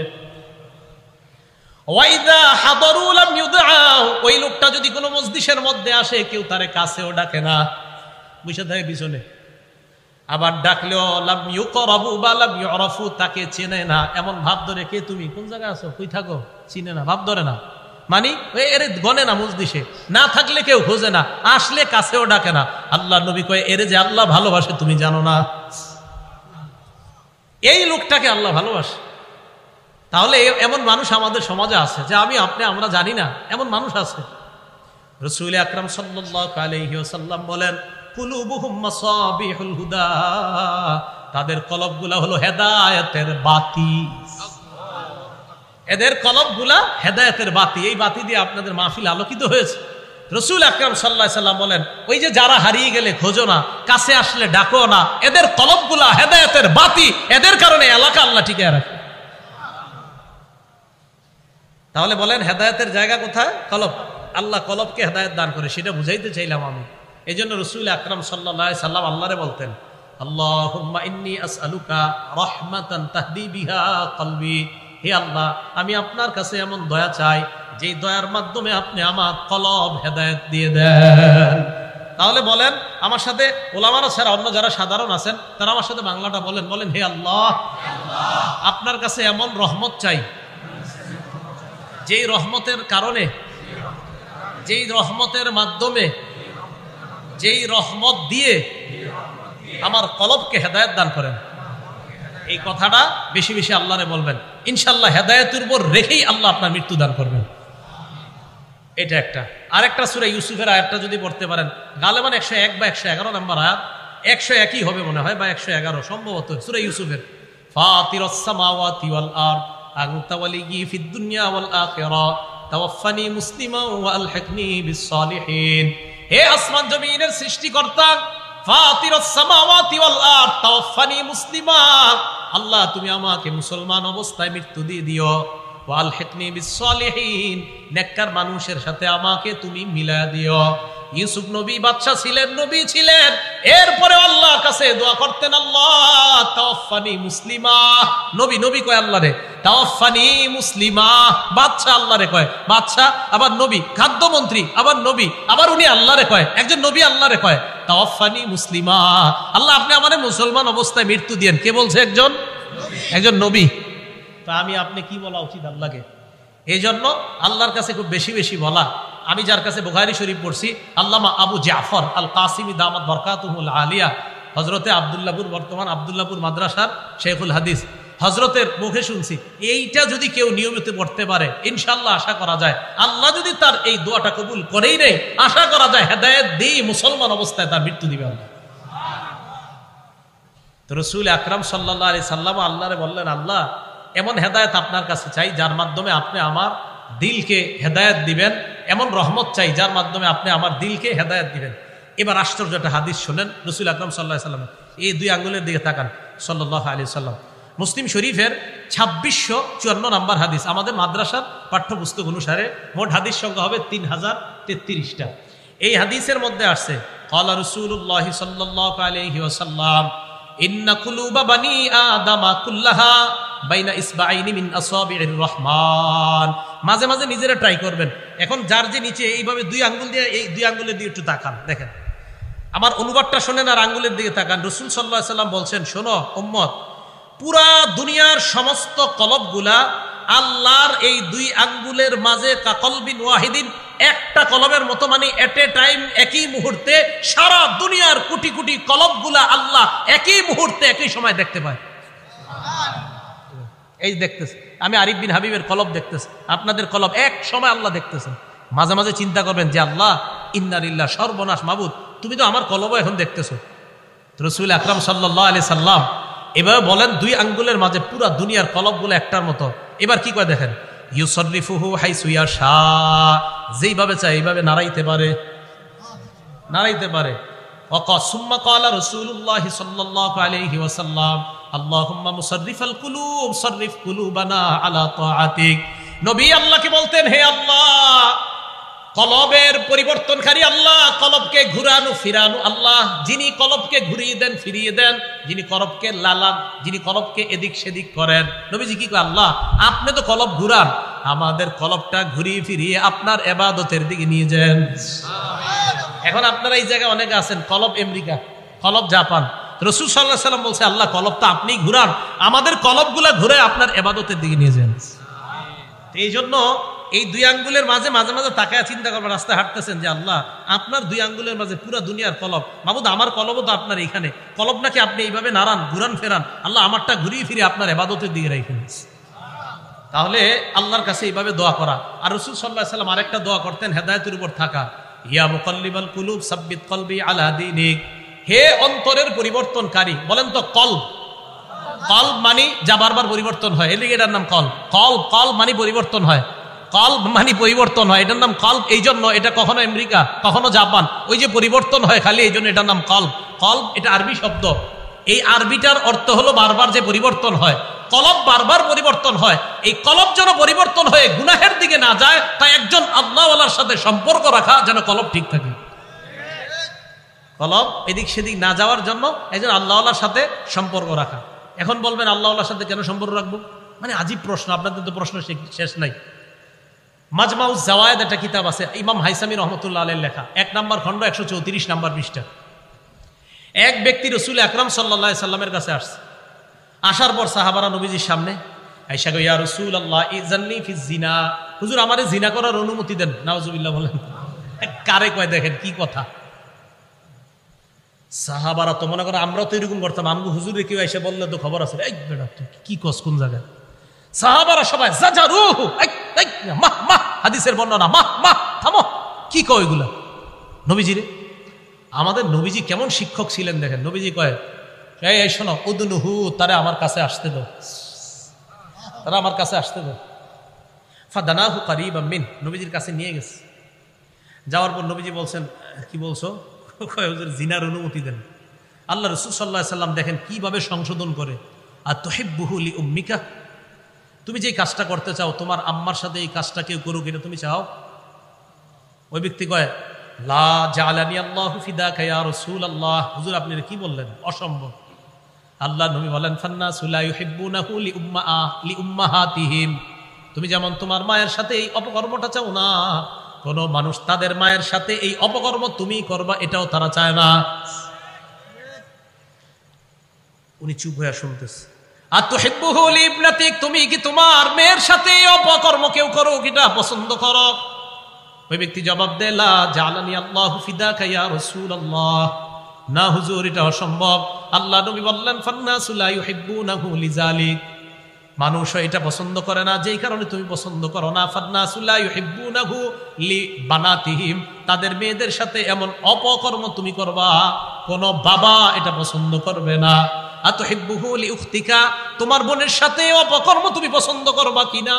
[SPEAKER 1] ওয়াইদা হাদারু লাম ইউদআউ, ওই লোকটা যদি কোনো মজলিসের মধ্যে আসে, কেউ তারে কাছেও ডাকে না, বসে থাকে পিছনে। আবার ডাকলেও লাম ইউকরাবু বা লাম ইউরাফু, তাকে চেনে না, এমন ভাব ধরে, কে তুমি, কোন জায়গায় আছো, কই থাকো, চিনে না, ভাব ধরে না। মানে এর গনে না, মজলিসে না থাকলে কেউ খোঁজে না, আসলে কাছেও ডাকে না। আল্লাহ নবী কয় এর যে আল্লাহ ভালোবাসে তুমি জানো না? এই লোকটাকে আল্লাহ ভালোবাসে। তাহলে এমন মানুষ আমাদের সমাজে আছে, যে আমরা জানি না, এমন মানুষ আছে। রাসূল আকরাম সাল্লাল্লাহু আলাইহি ওয়াসাল্লাম বলেন কুলুবুহুম মাসাবিহুল হুদা, তাদের কলবগুলা হলো হেদায়েতের বাতি। এদের কলবগুলা হেদায়েতের বাতি, এই বাতি দিয়ে আপনাদের মাহফিল আলোকিত হয়েছে। রাসূল আকরাম সাল্লাল্লাহু আলাইহি ওয়াসাল্লাম বলেন ওই যে যারা হারিয়ে গেলে খোঁজো না, কাছে আসলে ডাকো না, এদের কলবগুলা হেদায়েতের বাতি, এদের কারণে এলাকা আল্লাহ টিকিয়ে রাখে। তাহলে বলেন হেদায়েতের জায়গা কোথায়? কলব। আল্লাহ কলবকে হেদায়েত দান করে, সেটা বুঝাইতে চাইলাম আমি। এই জন্য রাসূল আকরাম সাল্লাল্লাহু আলাইহি সাল্লাম আল্লাহরে বলতেন আল্লাহুম্মা ইন্নী আসআলুকা রাহমাতান তাহদি বিহা কলবি, হে আল্লাহ আমি আপনার কাছে এমন দয়া চাই যেই দয়ার মাধ্যমে আপনি আমার কলব হেদায়েত দিয়ে দেন। তাহলে বলেন আমার সাথে, ওলামারা ছাড়া অন্য যারা সাধারণ আছেন তারা আমার সাথে বাংলাটা বলেন, বলেন হে আল্লাহ আপনার কাছে এমন রহমত চাই, যেই রহমতের কারণে, যেই রহমতের মাধ্যমে, যেই রহমত দিয়ে আমার কলবকে হেদায়েত দান করেন। এই কথাটা বেশি বেশি আল্লাহরে বলবেন, ইনশাআল্লাহ হেদায়েতের উপর রেখেই আল্লাহ আপনার মৃত্যু দান করবেন। এটা একটা। আরেকটা সূরা ইউসুফের আয়াতটা যদি পড়তে পারেন, গালেবান 101 বা 111 নম্বর আয়াত, 101ই হবে মনে হয়, বা 111 সম্ভবত, সূরা ইউসুফের। ফাতিরাস সামাওয়াতি ওয়াল আরদ আনতা ওয়ালিয়্যি ফিদ দুনিয়া ওয়াল আখিরা তাওয়াফফানি মুসলিমান ওয়া আলহিকনি বিস সালিহিন। হে আসমান জমিনের সৃষ্টিকর্তা, ফাতিরাস সামাওয়াতি ওয়াল আরদ তাওয়াফফানি মুসলিমা, আল্লাহ তুমি আমাকে মুসলমান অবস্থায় মৃত্যু দিয়ে দিও, ওয়া আলহিকনি বিস সালিহিন, নেককার মানুষের সাথে আমাকে তুমি মিলায়া দিও। ইউসুফ নবী বাদশা ছিলেন, নবী ছিলেন, এরপরে আল্লাহর কাছে দোয়া করতেন আল্লাহ তাওয়াফফানি মুসলিমা। নবী কয় আল্লাহরে তাওয়াফফানি মুসলিমা, বাদশা আল্লাহরে কয়, বাদশা আবার নবী, খাদ্যমন্ত্রী আবার নবী, আবার উনি আল্লাহরে কয়, একজন নবী আল্লাহরে কয় তাওয়াফফানি মুসলিমা, আল্লাহ আপনি আমারে মুসলমান অবস্থায় মৃত্যু দিয়েন। কে বলছে? একজন নবী। তা আমি আপনি কি বলা উচিত আল্লাহকে? এই জন্য আল্লাহর কাছে খুব বেশি বেশি বলা। আমি যার কাছে বুখারী শরীফ পড়ছি, আল্লামা আবু জাফর আল কাসিমি দামাত বরকাতুহুল আলিয়া, হযরতে আব্দুল্লাহপুর, বর্তমান আব্দুল্লাহপুর মাদ্রাসার শেখুল হাদিস, হযরতের মুখে শুনছি, এইটা যদি কেউ নিয়মিত পড়তে পারে ইনশাআল্লাহ আশা করা যায় আল্লাহ যদি তার এই দোয়াটা কবুল করেই নেই, আশা করা যায় হেদায়েত দিয়ে মুসলমান অবস্থায় তার মৃত্যু দিবে আল্লাহ। তো রাসূল আকরাম সাল্লাল্লাহু আলাইহি সাল্লাম আল্লাহরে বললেন, আল্লাহ এমন হেদায়েত আপনার কাছে চাই যার মাধ্যমে আপনি আমার দিলকে হেদায়েত দিবেন, এমন রহমত চাই যার মাধ্যমে আপনি আমার দিলকে হেদায়েত দিবেন। এবার আশ্চর্য একটা হাদিস শুনেন রাসূল আকরাম সাল্লাল্লাহু আলাইহি সাল্লাম, এই 2 আঙ্গুলের দিকে তাকান, সাল্লাল্লাহু আলাইহি সাল্লাম। মুসলিম শরীফের 2654 নম্বর হাদিস, আমাদের মাদ্রাসার পাঠ্যপুস্তক অনুসারে মোট হাদিস সংখ্যা হবে 3033টা। এই হাদিসের মধ্যে আসছে ক্বালা রাসূলুল্লাহ সাল্লাল্লাহু আলাইহি ওয়াসাল্লাম ইন্না কুলুবা বানি আদামা কুল্লাহা বাইনা ইসবাইনি মিন আসাবির রহমান। মাঝে মাঝে নিজেরা ট্রাই করবেন। এখন যার যে নিচে এইভাবে 2 আঙ্গুল দিয়ে, এই 2 আঙ্গুলের দিয়ে একটু তাকান, দেখেন আমার অনুবাদটা শোনেন আর আঙ্গুলের দিকে তাকান। রাসূল সাল্লাল্লাহু আলাইহি সাল্লাম বলছেন, শোনো উম্মত, পুরা দুনিয়ার সমস্ত কলবগুলা আল্লাহর এই 2 আঙ্গুলের মাঝে কাকলবিন ওয়াহিদিন, একটা কলমের মতো, মানে এট এ টাইম একই মুহূর্তে সারা দুনিয়ার কোটি কোটি কলবগুলা আল্লাহ একই মুহূর্তে একই সময় দেখতে পায়। এই দেখতেছে, আমি আরিফ বিন হাবিবের কলব দেখতেছি, আপনাদের কলব এক সময় আল্লাহ দেখতেছেন। মাঝে মাঝে চিন্তা করবেন যে আল্লাহ ইন্না লিল্লাহ, সর্বনাশ মাবুদ, তুমি তো আমার কলব এখন দেখতেছো। রাসূল আকরাম সাল্লাল্লাহু আলাইহি সাল্লাম এভাবে বলেন, 2 আঙ্গুলের মাঝে পুরা দুনিয়ার কলবগুলো একটার মতো। এবার কি করে দেখেন, ইউসাররিফুহু হাইসু ইয়াশা, যেইভাবে চায় এইভাবে নাড়াইতে পারে, নাড়াইতে পারে। সুম্মা ক্বালা রাসূলুল্লাহ সাল্লাল্লাহু আলাইহি ওয়াসাল্লাম আল্লাহুম্মা মুসাররিফাল কুলুব সাররিফ কুলুবানা আলা তাআতিক। নবী আল্লাহকে বলতেন, হে আল্লাহ, কলবের পরিবর্তনকারী আল্লাহ, কলবকে ঘুরানো ফিরানো আল্লাহ, যিনি কলবকে ঘুরিয়ে দেন ফিরিয়ে দেন, যিনি কলবকে লালান, যিনি কলবকে এদিক সেদিক করেন। নবীজি কি কয়, আল্লাহ আপনি তো কলব ঘুরান, আমাদের কলবটা ঘুরিয়ে ফিরিয়ে আপনার ইবাদতের দিকে নিয়ে যান। এখন আপনারা এই জায়গায় অনেকে আছেন, কলব আমেরিকা, কলব জাপান। রাসূল সাল্লাল্লাহু আলাইহি সাল্লাম বলছে, আল্লাহ কলবটা আপনি ঘুরান, আমাদের কলবগুলা ঘুরে আপনার ইবাদতের দিকে নিয়ে যান। এই জন্য এই 2 আঙ্গুলের মাঝে মাঝে মাঝে তাকায় চিন্তা করবেন, রাস্তায় হাঁটতেছেন, যে আল্লাহ আপনার 2 আঙ্গুলের মাঝে পুরা দুনিয়ার কলব, মাবুদ আমার কলবও তো আপনার এইখানে, কলব নাকি আপনি এইভাবে নাড়ান, ঘুরান ফেরান, আল্লাহ আমারটা ঘুরিয়ে ফিরে আপনার ইবাদতের দিকে রেখে নিয়েছে। তাহলে আল্লাহর কাছে এইভাবে দোয়া করা। আর রাসূল সাল্লাল্লাহু আলাইহি সাল্লাম আরেকটা দোয়া করতেন, হেদায়েতের উপর থাকা, ইয়া মুকাল্লিবাল কুলুব সাব্বিত কলবি আলা দীনিক। হে অন্তরের পরিবর্তনকারী, বলেন তো কলব, কলব মানে যা বারবার পরিবর্তন হয়, এলিগে এটার নাম কলব। কলব মানে পরিবর্তন হয়, কলব মানে পরিবর্তন হয়, এটার নাম কলব। এই জন্য এটা কখনো আমেরিকা কখনো জাপান, ওই যে পরিবর্তন হয় খালি, এই জন্য এটার নাম কলব। কলব এটা আরবি শব্দ, এই আরবিটার অর্থ হলো বারবার যে পরিবর্তন হয়। কলব বারবার পরিবর্তন হয়, এই কলব যেন পরিবর্তন হয়ে গুনাহের দিকে না যায়, তাই একজন আল্লাহওয়ালার সাথে সম্পর্ক রাখা যেন কলব ঠিক থাকে। কলব এদিক সেদিক না যাওয়ার জন্য একজন আল্লাহওয়ালার সাথে সম্পর্ক রাখা। এখন বলবেন আল্লাহওয়ালার সাথে কেন সম্পর্ক রাখবো, মানে আজীব প্রশ্ন, আপনাদের তো প্রশ্ন শেষ নাই। মাজমাউজ জাওয়ায়েদ একটা কিতাব আছে, ইমাম হাইসামি রহমতুল্লাহ আলাইহির লেখা, 1 নম্বর খণ্ড 134 নম্বর পৃষ্ঠা। এক ব্যক্তি রাসূল আকরাম সাল্লাল্লাহু আলাইহি সাল্লামের কাছে আসছে, আসার পর সাহাবারা নবীজির সামনে আয়েশা কয়, ইয়া রাসূলুল্লাহ ইযাননি ফি জিনা, হুজুর আমারে জিনা করার অনুমতি দেন। নাউজুবিল্লাহ বলেন, কারে কয় দেখেন কি কথা। সাহাবারা তো মনে করে আমরাও তো এরকম করতাম, আমগো হুজুরে কেউ এসে বললে তো খবর আছে, এই বেটা তুই কি কস কোন জায়গায়। সাহাবারা সবাই জাজারুহু, মাহ মাহ, হাদিসের বর্ণনা, মাহ মাহ, থামো, কি কয় এগুলা নবীজি রে। আমাদের নবীজি কেমন শিক্ষক ছিলেন দেখেন। নবীজি কয়, এই শোনো, উদনুহু, তারা আমার কাছে আসতে দাও, তারা আমার কাছে আসতে দাও। ফাদানাহু কারীবাম মিন, নবীজির কাছে নিয়ে গেছে। যাওয়ার পর নবীজি বলছেন, কি বলছো? কয় হুজুর জিনার অনুমতি দেন। আল্লাহ রাসূল সাল্লাল্লাহু আলাইহি সাল্লাম দেখেন কিভাবে সংশোধন করে। আর তুহিব্বুহু লিউম্মিকা, তুমি যে কাজটা করতে চাও তোমার আম্মার সাথে এই কাজটা কেউ করুক, এটা তুমি চাও? ওই ব্যক্তি কয়, লা জাআলানি আল্লাহু ফিদাকা ইয়া রাসূলুল্লাহ, হুজুর আপনি কি বললেন, অসম্ভব। আল্লাহ নবী বলেন, ফান্নাসু লা ইউহিব্বুনাহু লিউম্মাহাতিহিম, তুমি যেমন তোমার মায়ের সাথে এই অপকর্মটা চাও না, কোন মানুষ তাদের মায়ের সাথে এই অপকর্ম তুমি করবা এটাও তারা চায় না। উনি চুপ হয়ে শুনতেছে। আর তুহিব্বুহু লিইবনাতিক, তুমি কি তোমার মেয়ের সাথে অপকর্ম কেউ করো এটা পছন্দ করো? ওই ব্যক্তি জবাব দেয়, লা জাআলানি আল্লাহু ফিদাকা ইয়া রাসূলুল্লাহ, না হুজুর এটা অসম্ভব। আল্লাহ নবী বললেন, ফান্নাসু লা ইউহিব্বুনাহু লিযালিক, মানুষ এটা পছন্দ করে না যেই কারণে তুমি পছন্দ করো না। ফান্নাসু লা ইউহিব্বুনাহু লিবানাতিহিম, তাদের মেয়েদের সাথে এমন অপকর্ম তুমি করবা কোন বাবা এটা পছন্দ করবে না। আতুহিব্বুহু লিউখতিকা, তোমার বোনের সাথে অপকর্ম তুমি পছন্দ করবা কিনা?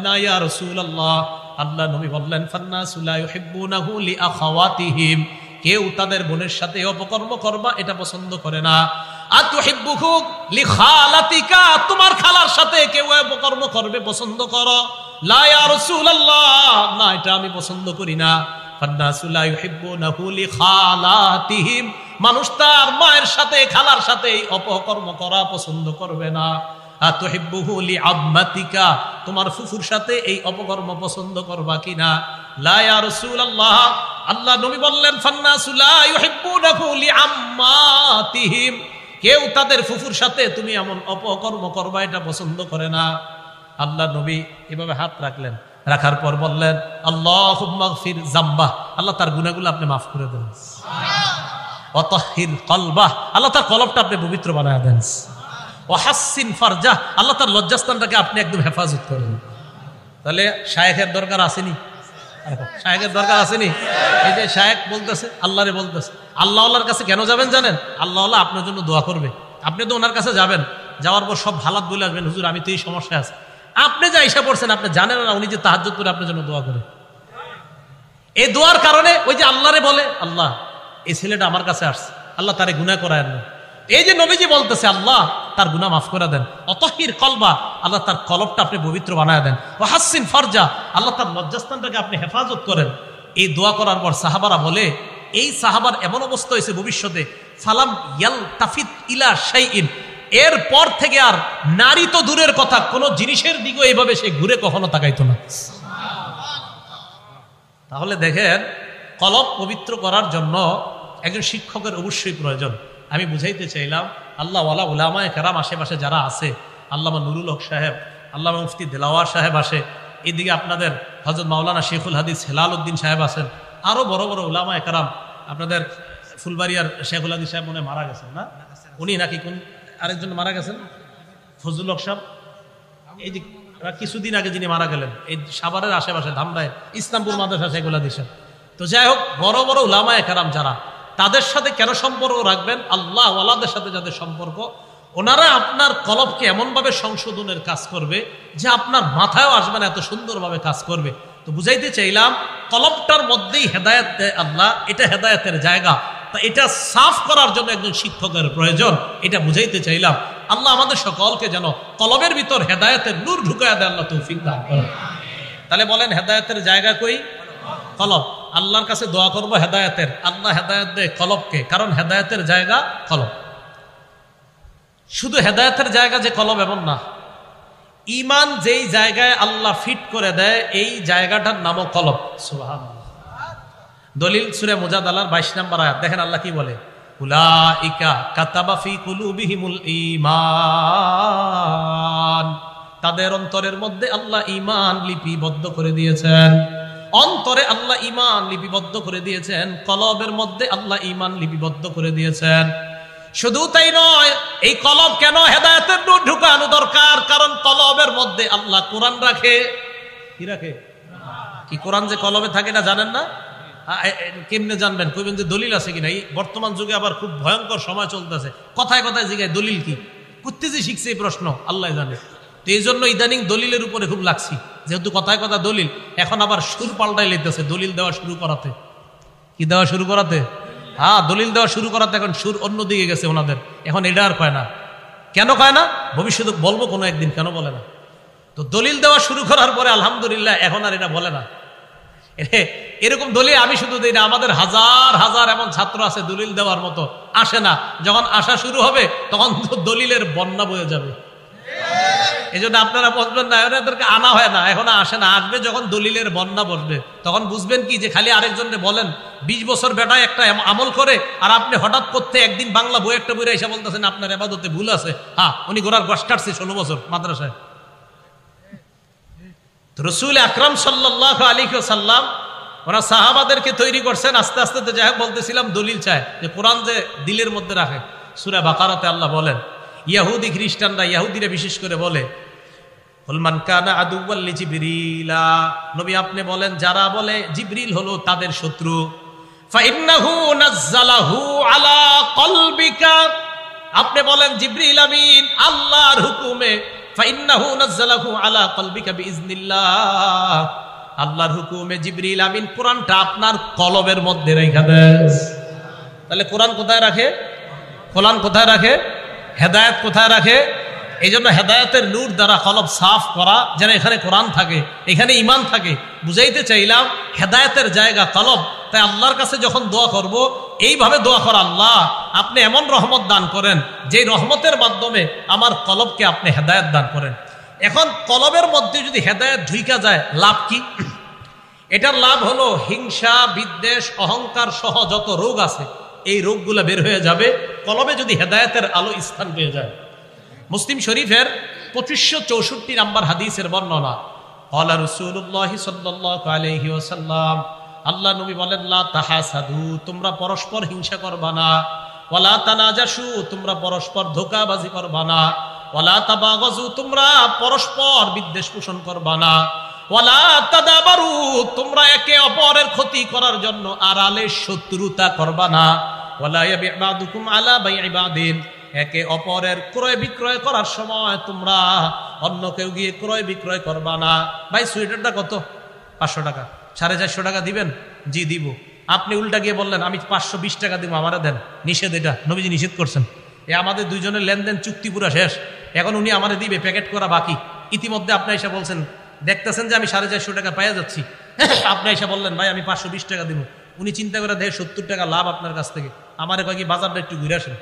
[SPEAKER 1] না ইয়া রাসূলুল্লাহ। আল্লাহ নবী বললেন, ফান্নাসু লা ইউহিব্বুনাহু লিআখাওয়াতিহিম, কেউ তাদের বোনের সাথে অপকর্ম করবা এটা পছন্দ করে না। আতুহিব্বুহু লিখালাতিকা, তোমার খালার সাথে কেউ অপকর্ম করবে পছন্দ করো? লা ইয়া রাসূলুল্লাহ, না এটা আমি পছন্দ করি না। ফান্নাসু লা ইউহিব্বুনাহু লিখালাতিহিম, মানুষ তার মায়ের সাথে খালার সাথে অপকর্ম করা পছন্দ করবে না। আতুহিব্বুহু লিআম্মাতিকা, তোমার ফুফুর সাথে এই অপকর্ম পছন্দ করবা কিনা? লা ইয়া রাসূলুল্লাহ। আল্লাহ নবী বললেন, ফান্নাসু লা ইউহিব্বুনাহু লিআম্মাতিহিম, কেউ তাদের ফুফুর সাথে তুমি এমন অপকর্ম করবা এটা পছন্দ করে না। আল্লাহ নবী এভাবে হাত রাখলেন। রাখার পর বললেন আল্লাহুম্মা গফির যামবাহ, আল্লাহ তার গুনাহগুলো আপনি মাফ করে দেন। ওয়া তাহহির কলবাহ, আল্লাহ তার কলবটা আপনি পবিত্র বানায় দেন। ওয়া হাসসিন ফারজাহ, আল্লাহ তার লজ্জাস্থানটাকে আপনি একদম হেফাজত করেন। তাহলে শায়েখের দরকার আসেনি? শায়েখের দরকার আসেনি? এই যে শায়েখ বলতেছে, আল্লাহরে বলতেছে, আল্লাহর কাছে কেন যাবেন জানেন? আল্লাহ আপনার জন্য দোয়া করবে। আপনি তো ওনার কাছে যাবেন, যাওয়ার পর সব হালাত বলে আসবেন, হুজুর আমি তো এই সমস্যায় আছি। আপনি যা ইসা পড়ছেন, আপনি জানেন না উনি যে তাহাজ্জুদ করে আপনার জন্য দোয়া করে। এই দোয়ার কারণে ওই যে আল্লাহরে বলে, আল্লাহ এই ছেলেটা আমার কাছে আসছে, আল্লাহ তারে গুনাহ করায় না। এই যে নবীজি বলতেছে আল্লাহ তার গুনাহ মাফ করে দেন। অতহির কলবা, আল্লাহ তার কলবটা আপনি পবিত্র বানায় দেন। ওয়া হাসসিন ফারজা, আল্লাহ তার লজ্জাস্থানটাকে আপনি হেফাজত করেন। এই দোয়া করার পর সাহাবারা বলে, এই সাহাবার এমন অবস্থা হয়েছে ভবিষ্যতে, ফালাম ইয়ালতাফিত ইলা শাইইন, এর পর থেকে আর নারী তো দূরের কথা, কোন জিনিসের দিকে এইভাবে সে ঘুরে কখনো তাকাইতো না। তাহলে দেখেন, কলব পবিত্র করার জন্য একজন শিক্ষকের অবশ্যই প্রয়োজন। আমি বুঝাইতে চাইলাম, আল্লাহওয়ালা উলামায়ে কেরাম আশেপাশে যারা আছে, আল্লামা নুরুল হক সাহেব, আল্লামা মুফতি দেলাওয়ার সাহেব আসে, এদিকে আপনাদের হযরত মাওলানা শেখুল হাদিস হেলাল উদ্দিন সাহেব আছেন, আরো বড় বড় উলামায়ে কেরাম, আপনাদের ফুলবাড়িয়ার শেখুল হাদিস সাহেব মনে মারা গেছেন না, উনি নাকি কোন আরেকজন মারা গেছেন, ফজলুল হক সাহেব, এই যে কিছুদিন আগে যিনি মারা গেলেন, এই সাভারের আশেপাশে ধামরায় ইসলামপুর মাদ্রাসা শেখুল হাদিস সাহেব। তো যাই হোক, বড় বড় উলামায়ে কেরাম যারা, তাদের সাথে কেন সম্পর্ক রাখবেন? আল্লাহ ওয়ালাদের সাথে যাদের সম্পর্ক, ওনারা আপনার কলবকে এমনভাবে সংশোধনের কাজ করবে যে আপনার মাথায়ও আসবে না, এত সুন্দরভাবে কাজ করবে। তো বুঝাইতে চাইলাম, কলবটার মধ্যেই হেদায়েত দেয় আল্লাহ, এটা হেদায়েতের জায়গা। তা এটা সাফ করার জন্য একজন শিক্ষকের প্রয়োজন, এটা বুঝাইতে চাইলাম। আল্লাহ আমাদের সকলকে যেন কলবের ভিতর হেদায়েতের নূর ঢুকায় দেয়, আল্লাহ তৌফিক দান করেন। তাহলে বলেন, হেদায়েতের জায়গা কই? কলব। আল্লাহর কাছে দোয়া করবো হেদায়েতের, আল্লাহ হেদায়েত দেয় কলবকে, কারণ হেদায়েতের জায়গা কলব। শুধু হেদায়েতের জায়গা যে কলব এমন না, ঈমান যেই জায়গায় আল্লাহ ফিট করে দেয়, এই জায়গাটার নামও কলব। সুবহানাল্লাহ। দলিল সূরা মুজাদালার 22 নম্বর আয়াত, দেখেন আল্লাহ কি বলে, উলাইকা কাতাবা ফি কুলুবিহিমুল ঈমান, তাদের অন্তরের মধ্যে আল্লাহ ঈমান লিপিবদ্ধ করে দিয়েছেন। অন্তরে আল্লাহ ঈমান লিপিবদ্ধ করে দিয়েছেন, কলবের মধ্যে আল্লাহ ঈমান লিপিবদ্ধ করে দিয়েছেন। শুধু তাই নয়, এই কলব কেন হেদায়েতের নূর ঢুকানো দরকার? কারণ কলবের মধ্যে আল্লাহ কোরআন রাখে। কি রাখে? কি কোরআন যে কলবে থাকে না জানেন না? কেমনে জানবেন? কইবেন যে দলিল আছে কিনা। এই বর্তমান যুগে আবার খুব ভয়ঙ্কর সময় চলতেছে, কথায় কথায় জিজ্ঞাসা দলিল কি, করতে যে শিখছে এই প্রশ্ন আল্লাহ জানে। তো এই জন্য ইদানিং দলিলের উপরে খুব লাগছি, যেহেতু কথায় কথা দলিল, এখন আবার সুর পাল্টাই লেতেছে দলিল দেওয়া শুরু করাতে। কি দেওয়া শুরু করাতে? হ্যাঁ, দলিল দেওয়া শুরু করাতে এখন সুর অন্যদিকে গেছে ওনাদের। এখন এটা আর কয় না। কেন কয় না? ভবিষ্যতে বলবো কোনো একদিন, কেন বলে না। তো দলিল দেওয়া শুরু করার পরে আলহামদুলিল্লাহ এখন আর এটা বলে না। এরকম দলিল আমি শুধু দিই না, আমাদের হাজার হাজার এমন ছাত্র আছে দলিল দেওয়ার মতো, আসে না। যখন আসা শুরু হবে তখন দলিলের বন্যা বয়ে যাবে। এই জন্য আপনারা বুঝবেন না, এদেরকে আনা হয় না, এখন আসে না। আসবে যখন দলিলের বন্যা বসবে, তখন বুঝবেন কি যে খালি আরেকজনকে বলেন 20 বছর বেটায় একটা আমল করে, আর আপনি হঠাৎ করতে একদিন বাংলা বই একটা বইরা এসে বলতেছেন আপনার ইবাদতে ভুল আছে। হ্যাঁ, উনি গোড়ার গোশ কাটছে 16 বছর মাদ্রাসায়। রাসূল আকরাম সাল্লাল্লাহু আলাইহি ওয়াসাল্লাম ওরা সাহাবাদেরকে তৈরি করছেন। আস্তে আস্তে তো যাই হোক বলতেছিলাম, দলিল চায় যে কোরআন যে দিলের মধ্যে রাখে। সূরা বাকারাতে আল্লাহ বলেন, ইহুদি খ্রিস্টানরা, ইহুদিরা বিশেষ করে বলে, মান কানা আদুওয়াল লিজিবরিলা, নবী আপনি বলেন যারা বলে জিবরিল হলো তাদের শত্রু, ফাইন্নাহু নাযালাহু আলা কলবিকা, আপনি বলেন জিবরিল আমিন আল্লাহর হুকুমে, ফাইন্নাহু নাযালাহু আলা কলবিকা বিইজনিল্লাহ, আল্লাহর হুকুমে জিবরিল আমিন কোরআনটা আপনার কলবের মধ্যে রেখে দেন। তাহলে কোরআন কোথায় রাখে? কোরআন কোথায় রাখে? হেদায়েত কোথায় রাখে? এই জন্য হেদায়েতের নূর দ্বারা কলব সাফ করা, যেন এখানে কোরআন থাকে, এখানে ঈমান থাকে। বুঝাইতে চাইলাম হেদায়েতের জায়গা কলব। তাই আল্লাহর কাছে যখন দোয়া করব, এইভাবে দোয়া করা, আল্লাহ আপনি এমন রহমত দান করেন যে রহমতের মাধ্যমে আমার কলবকে আপনি হেদায়েত দান করেন। এখন কলবের মধ্যে যদি হেদায়েত ঢুইকা যায়, লাভ কি? এটার লাভ হলো হিংসা, বিদ্বেষ, অহংকার সহ যত রোগ আছে এই রোগগুলো বের হয়ে যাবে কলবে যদি হেদায়েতের আলো স্থান পেয়ে যায়। মুসলিম শরীফের 2564 নম্বর হাদিসের বর্ণনা, ক্বালা রাসূলুল্লাহ সাল্লাল্লাহু আলাইহি ওয়াসাল্লাম, আল্লাহ নবী বলেন, লা তাহাসাদু, তোমরা পরস্পর হিংসা করবা না, ওয়ালা তানাজাসু, তোমরা পরস্পর ধোঁকাবাজি করবা না, ওয়ালা তাবাগাজু, তোমরা পরস্পর বিদ্বেষ পোষণ করবা না, ওয়ালা তাদাবারু, তোমরা একে অপরের ক্ষতি করার জন্য আড়ালে শত্রুতা করবা না, ওয়ালা ইয়াবি'ু বা'দুকুম আলা বাই'i বা'দিন, একে অপরের ক্রয় বিক্রয় করার সময় তোমরা অন্য কেউ গিয়ে ক্রয় বিক্রয় করবা না। ভাই সোয়েটারটা কত? 500 টাকা। 450 টাকা দিবেন? জি দিব। আপনি উল্টা গিয়ে বললেন আমি 520 টাকা দিব, আমারে দেন। নিষেধ, এটা নবীজি নিষেধ করছেন। আমাদের দুইজনের লেনদেন চুক্তি পুরা শেষ, এখন উনি আমারে দিবে, প্যাকেট করা বাকি। ইতিমধ্যে আপনি এসে বলছেন, দেখতেছেন যে আমি 450 টাকা পাইয়া যাচ্ছি, আপনি এসে বললেন ভাই আমি 520 টাকা দিব। উনি চিন্তা করে দেখে 70 টাকা লাভ আপনার কাছ থেকে, আমারে কয়েক বাজারটা একটু ঘুরে আসেন।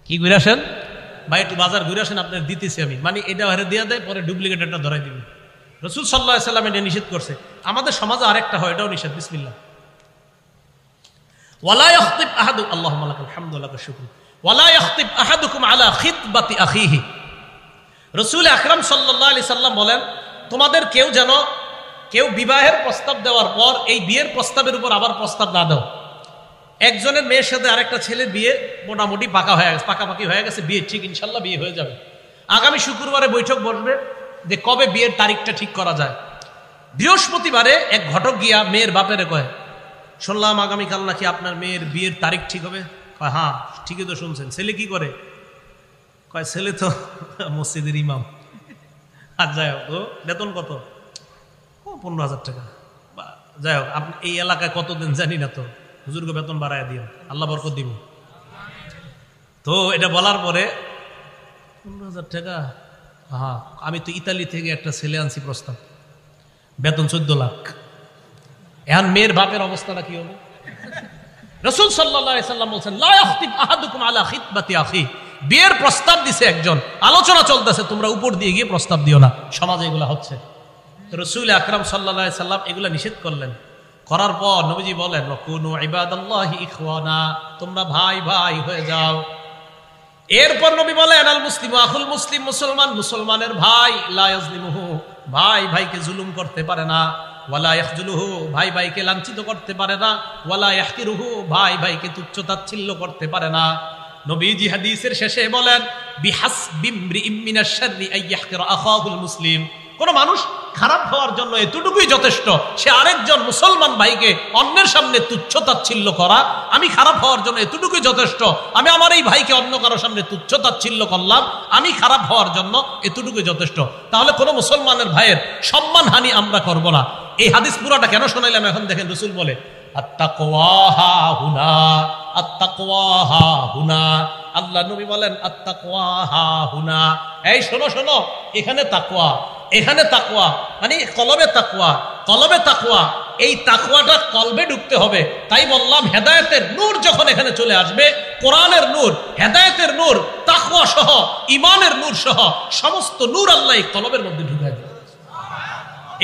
[SPEAKER 1] কি ঘুরে আসেন ভাই? একটু বাজার ঘুরে আসেন, আপনার দিতেছি আমি। মানে এটা হারে দিয়ে দেয়, পরে ডুপ্লিকেট একটা ধরাই দিবে। রাসূল সাল্লাল্লাহু আলাইহি সাল্লাম এটা নিষেধ করছে। আমাদের সমাজে আরেকটা হয়, এটাও নিষেধ। বিসমিল্লাহ। ওয়ালা ইয়াখতিব আহাদু, আল্লাহুম্মা লাকাল হামদু ওয়া লাকাশ শুকরু, ওয়ালা ইয়াখতিব আহাদুকুম আলা খিতবাতি আখিহি। রাসূল আকরাম সাল্লাল্লাহু আলাইহি সাল্লাম বলেন, তোমাদের কেউ বিবাহের প্রস্তাব দেওয়ার পর এই বিয়ের প্রস্তাবের উপর আবার প্রস্তাব না দাও। একজনের মেয়ের সাথে আরেকটা ছেলের বিয়ে মোটামুটি পাকাপাকি হয়ে গেছে, বিয়ে ঠিক, ইনশাল্লাহ বিয়ে হয়ে যাবে। আগামী শুক্রবারে বৈঠক বসবে যে কবে বিয়ের তারিখটা ঠিক করা যায়। বৃহস্পতিবারে এক ঘটক গিয়া মেয়ের বাপেরে কয়, শুনলাম আগামীকাল নাকি আপনার মেয়ের বিয়ের তারিখ ঠিক হবে। কয় হ্যাঁ ঠিকই তো শুনছেন। ছেলে কি করে? কয় ছেলে তো মসজিদের ইমাম। আর যাই হোক, বেতন কত? 15,000 টাকা। যাই হোক, আপনি এই এলাকায় কতদিন জানি না, তো হুজুরকে বেতন বাড়ায় দিও, আল্লাহ বরকত দিব। তো এটা বলার পরে 15,000 টাকা, হ্যাঁ আমি তো ইতালি থেকে একটা ছেলে আনছি প্রস্তাব, বেতন 14 লাখ। এখন মেয়ের বাপের অবস্থাটা কি হবে? রাসূল সাল্লাল্লাহু আলাইহি সাল্লাম বলেন, লা ইয়াখতিব আহাদুকুম আলা খিতবাতি আখি। বিয়ের প্রস্তাব দিছে একজন, আলোচনা চলতেছে, তোমরা উপর দিয়ে গিয়ে প্রস্তাব দিও না। সমাজে এগুলা হচ্ছে। রাসূল আকরাম সাল্লাল্লাহু আলাইহি সাল্লাম এগুলা নিষেধ করলেন। করার পর নবীজি বলেন, ওয়াকুনু ইবাদাল্লাহি ইখওয়ানা, তোমরা ভাই ভাই হয়ে যাও। এরপর নবী বলেন, আল মুসলিমু আখুল মুসলিম, মুসলমান মুসলমানের ভাই, লা ইয়াজলিমুহু, ভাই ভাইকে জুলুম করতে পারে না, ওয়ালা ইয়াখজুলুহু, ভাই ভাইকে লাঞ্ছিত করতে পারে না, ওয়ালা ইয়াহকিরুহু, ভাই ভাইকে তুচ্ছ তাচ্ছিল্য করতে পারে না। নবীজি হাদিসের শেষে বলেন, বিহাসবি ইমরিইম মিনাশ শাররি আন ইয়াহকিরা আখাহুল মুসলিম, কোন মানুষ খারাপ হওয়ার জন্য এতটুকুই যথেষ্ট, সে আরেকজন মুসলমান ভাইকে অন্যের সামনে তুচ্ছ তাচ্ছিল্য করা। আমি খারাপ হওয়ার জন্য এতটুকুই যথেষ্ট, আমি আমার এই ভাইকে অন্য কারোর সামনে তুচ্ছ তাচ্ছিল্য করলাম, আমি খারাপ হওয়ার জন্য এতটুকুই যথেষ্ট। তাহলে কোনো মুসলমানের ভাইয়ের সম্মানহানি আমরা করব না। এই হাদিস পুরাটা কেন শোনাইলাম এখন দেখেন। রাসূল বলে, আত্তাকওয়া হা হুনা, আত্তাকওয়া হা হুনা। আল্লাহ নবী বলেন, আত্তাকওয়া হা হুনা, এই শোনো শোনো, এখানে তাকওয়া, এখানে তাকওয়া, মানে কলবে তাকওয়া, কলবে তাকওয়া। এই তাকওয়াটা কলবে ঢুকতে হবে। তাই বললাম, হেদায়েতের নূর যখন এখানে চলে আসবে, কোরআনের নূর, হেদায়েতের নূর, তাকওয়া সহ, ঈমানের নূর সহ সমস্ত নূর আল্লাহ এই কলবের মধ্যে ঢুকায় দেবে।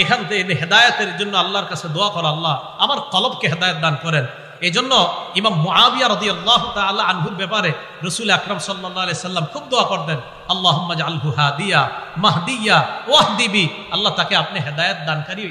[SPEAKER 1] এখান থেকে হেদায়েতের জন্য আল্লাহর কাছে দোয়া করা, আল্লাহ আমার কলবকে হেদায়েত দান করেন। এই জন্য ইমাম মুআবিয়া রাদিয়াল্লাহু তাআলা আনহুর ব্যাপারে রাসূল আকরাম সাল্লাল্লাহু আলাইহি সাল্লাম খুব দোয়া করতেন, আল্লাহুম্মা জাআলহু হাদিয়া মাহদিয়া ওয়াহদিবি, আল্লাহ তাকে আপনি হেদায়েত দানকারী,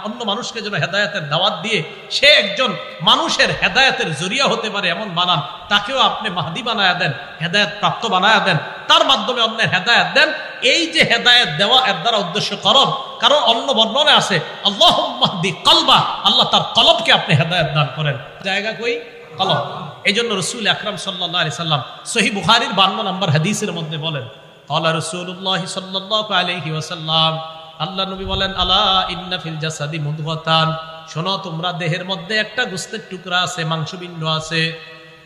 [SPEAKER 1] অন্য মানুষকে যেন হেদায়েতের দাওয়াত দিয়ে সে একজন মানুষের হেদায়েতের জরিয়া হতে পারে এমন বানান, তাকেও আপনি মাহদি বানায়া দেন, হেদায়েত প্রাপ্ত বানায়া দেন, তার মাধ্যমে অন্যের হেদায়েত দেন। এই যে হেদায়েত দেওয়া, এর দ্বারা উদ্দেশ্য করণ, কারণ অন্য বর্ণনায় আছে আল্লাহুম্মা হদি কলবা, আল্লাহ তার কলবকে আপনি হেদায়েত দান করেন। জায়গা কই? কলব। এই জন্য রাসূল আকরাম সাল্লাল্লাহু আলাইহি সাল্লাম সহিহ বুখারীর 52 নম্বর হাদিসের মধ্যে বলেন, ক্বালা রাসূলুল্লাহ সাল্লাল্লাহু আলাইহি ওয়াসাল্লাম, আল্লাহ নবী বলেন, আলা ইন্না ফিল জাসাদি মুদগাতান, শোনো তোমরা দেহের মধ্যে একটা গোশতের টুকরা আছে, মাংসপিণ্ড আছে,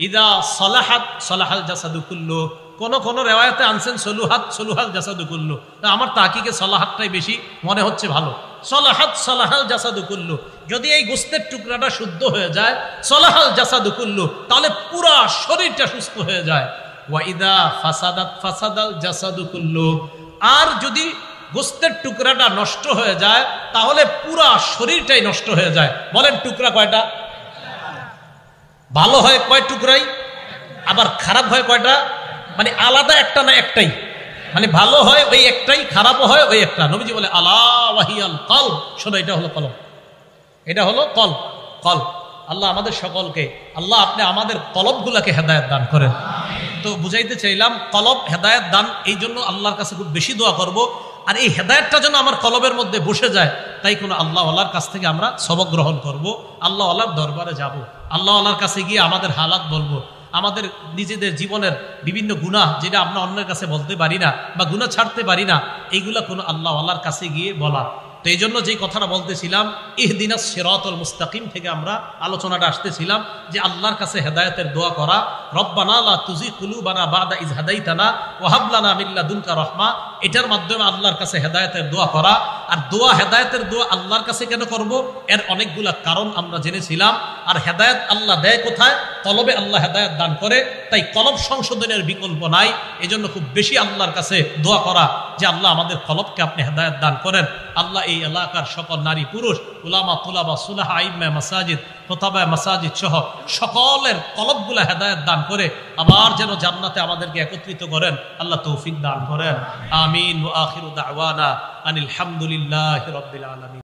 [SPEAKER 1] ইদা সালাহাত সালাহাল জাসাদু কুল্লু, কোন কোন রিওয়ায়াতে আনছেন সলুহাত সলুহাল জাসাদু কুল্লু, আমার তাহকিকে সালাহাতটাই বেশি মনে হচ্ছে ভালো। সালাহাত সালাহাল জাসাদু কুল্লু, যদি এই গোশতের টুকরাটা শুদ্ধ হয়ে যায়, সালাহাল জাসাদু কুল্লু, তাহলে পুরা শরীরটা সুস্থ হয়ে যায়। ওয়া ইদা ফাসাদাত ফাসাদাল জাসাদু কুল্লু, আর যদি গোশতের টুকরাটা নষ্ট হয়ে যায়, তাহলে পুরা শরীরটাই নষ্ট হয়ে যায়। বলেন টুকরা কয়টা? ভালো হয় কয় টুকরাই, আবার খারাপ হয় কয়টা? মানে আলাদা একটা না একটাই? মানে ভালো হয় ওই একটাই, খারাপও হয় ওই একটা। নবীজি বলে আলা ওয়াহিয়াল কলব, শোনো এটা হলো কলব, এটা হলো কলব। কলব, আল্লাহ আমাদের সকলকে, আল্লাহ আপনি আমাদের কলবগুলাকে হেদায়েত দান করেন। তো বুঝাইতে চাইলাম কলব হেদায়েত দান, এই জন্য আল্লাহর কাছে খুব বেশি দোয়া করব। আর এই হেদায়েতটা যেন আমার কলবের মধ্যে বসে যায়, তাই কোনো আল্লাহ আল্লাহর কাছ থেকে আমরা সবক গ্রহণ করব, আল্লাহ আল্লাহর দরবারে যাব, আল্লাহ আল্লাহর কাছে গিয়ে আমাদের হালাত বলবো, আমাদের নিজেদের জীবনের বিভিন্ন গুনাহ যেটা আমরা অন্যের কাছে বলতে পারি না বা গুনাহ ছাড়তে পারি না, এইগুলা কোনো আল্লাহ আল্লাহর কাছে গিয়ে বলা। তো এই জন্য যেই কথাটা বলতেছিলাম ইহদিনাস সিরাতাল মুস্তাকিম থেকে আমরা আলোচনাটা আসতেছিলাম যে আল্লাহর কাছে হেদায়েতের দোয়া করা, রব্বানা লা তুযিগ কুলুবানা বাদা ইয হাদাইতানা ওয়া হাব লানা মিন লাদুনকা রাহমা, এটার মাধ্যমে আল্লাহর কাছে হেদায়েতের দোয়া করা। আর দোয়া, হেদায়েতের দোয়া আল্লাহর কাছে কেন করব, এর অনেকগুলা কারণ আমরা জেনেছিলাম। আর হেদায়েত আল্লাহ দেয় কোথায়? কলবে আল্লাহ হেদায়েত দান করে, তাই কলব সংশোধনের বিকল্প নাই। এজন্য খুব বেশি আল্লাহর কাছে দোয়া করা যে আল্লাহ আমাদের কলবকে আপনি হেদায়েত দান করেন। আল্লাহ এই এলাকার সকল নারী পুরুষ, উলামা তুলাবা সুলাহা আইম্মা মাসাজিদ খোতাবা মাসাজিদ সহ সকলের কলবগুলা হেদায়েত দান করে আবার যেন জান্নাতে আমাদেরকে একত্রিত করেন, আল্লাহ তৌফিক দান করেন। আমিন। ওয়া আখিরু দাওয়ানা আনিল হামদুলিল্লাহি রাব্বিল আলামিন।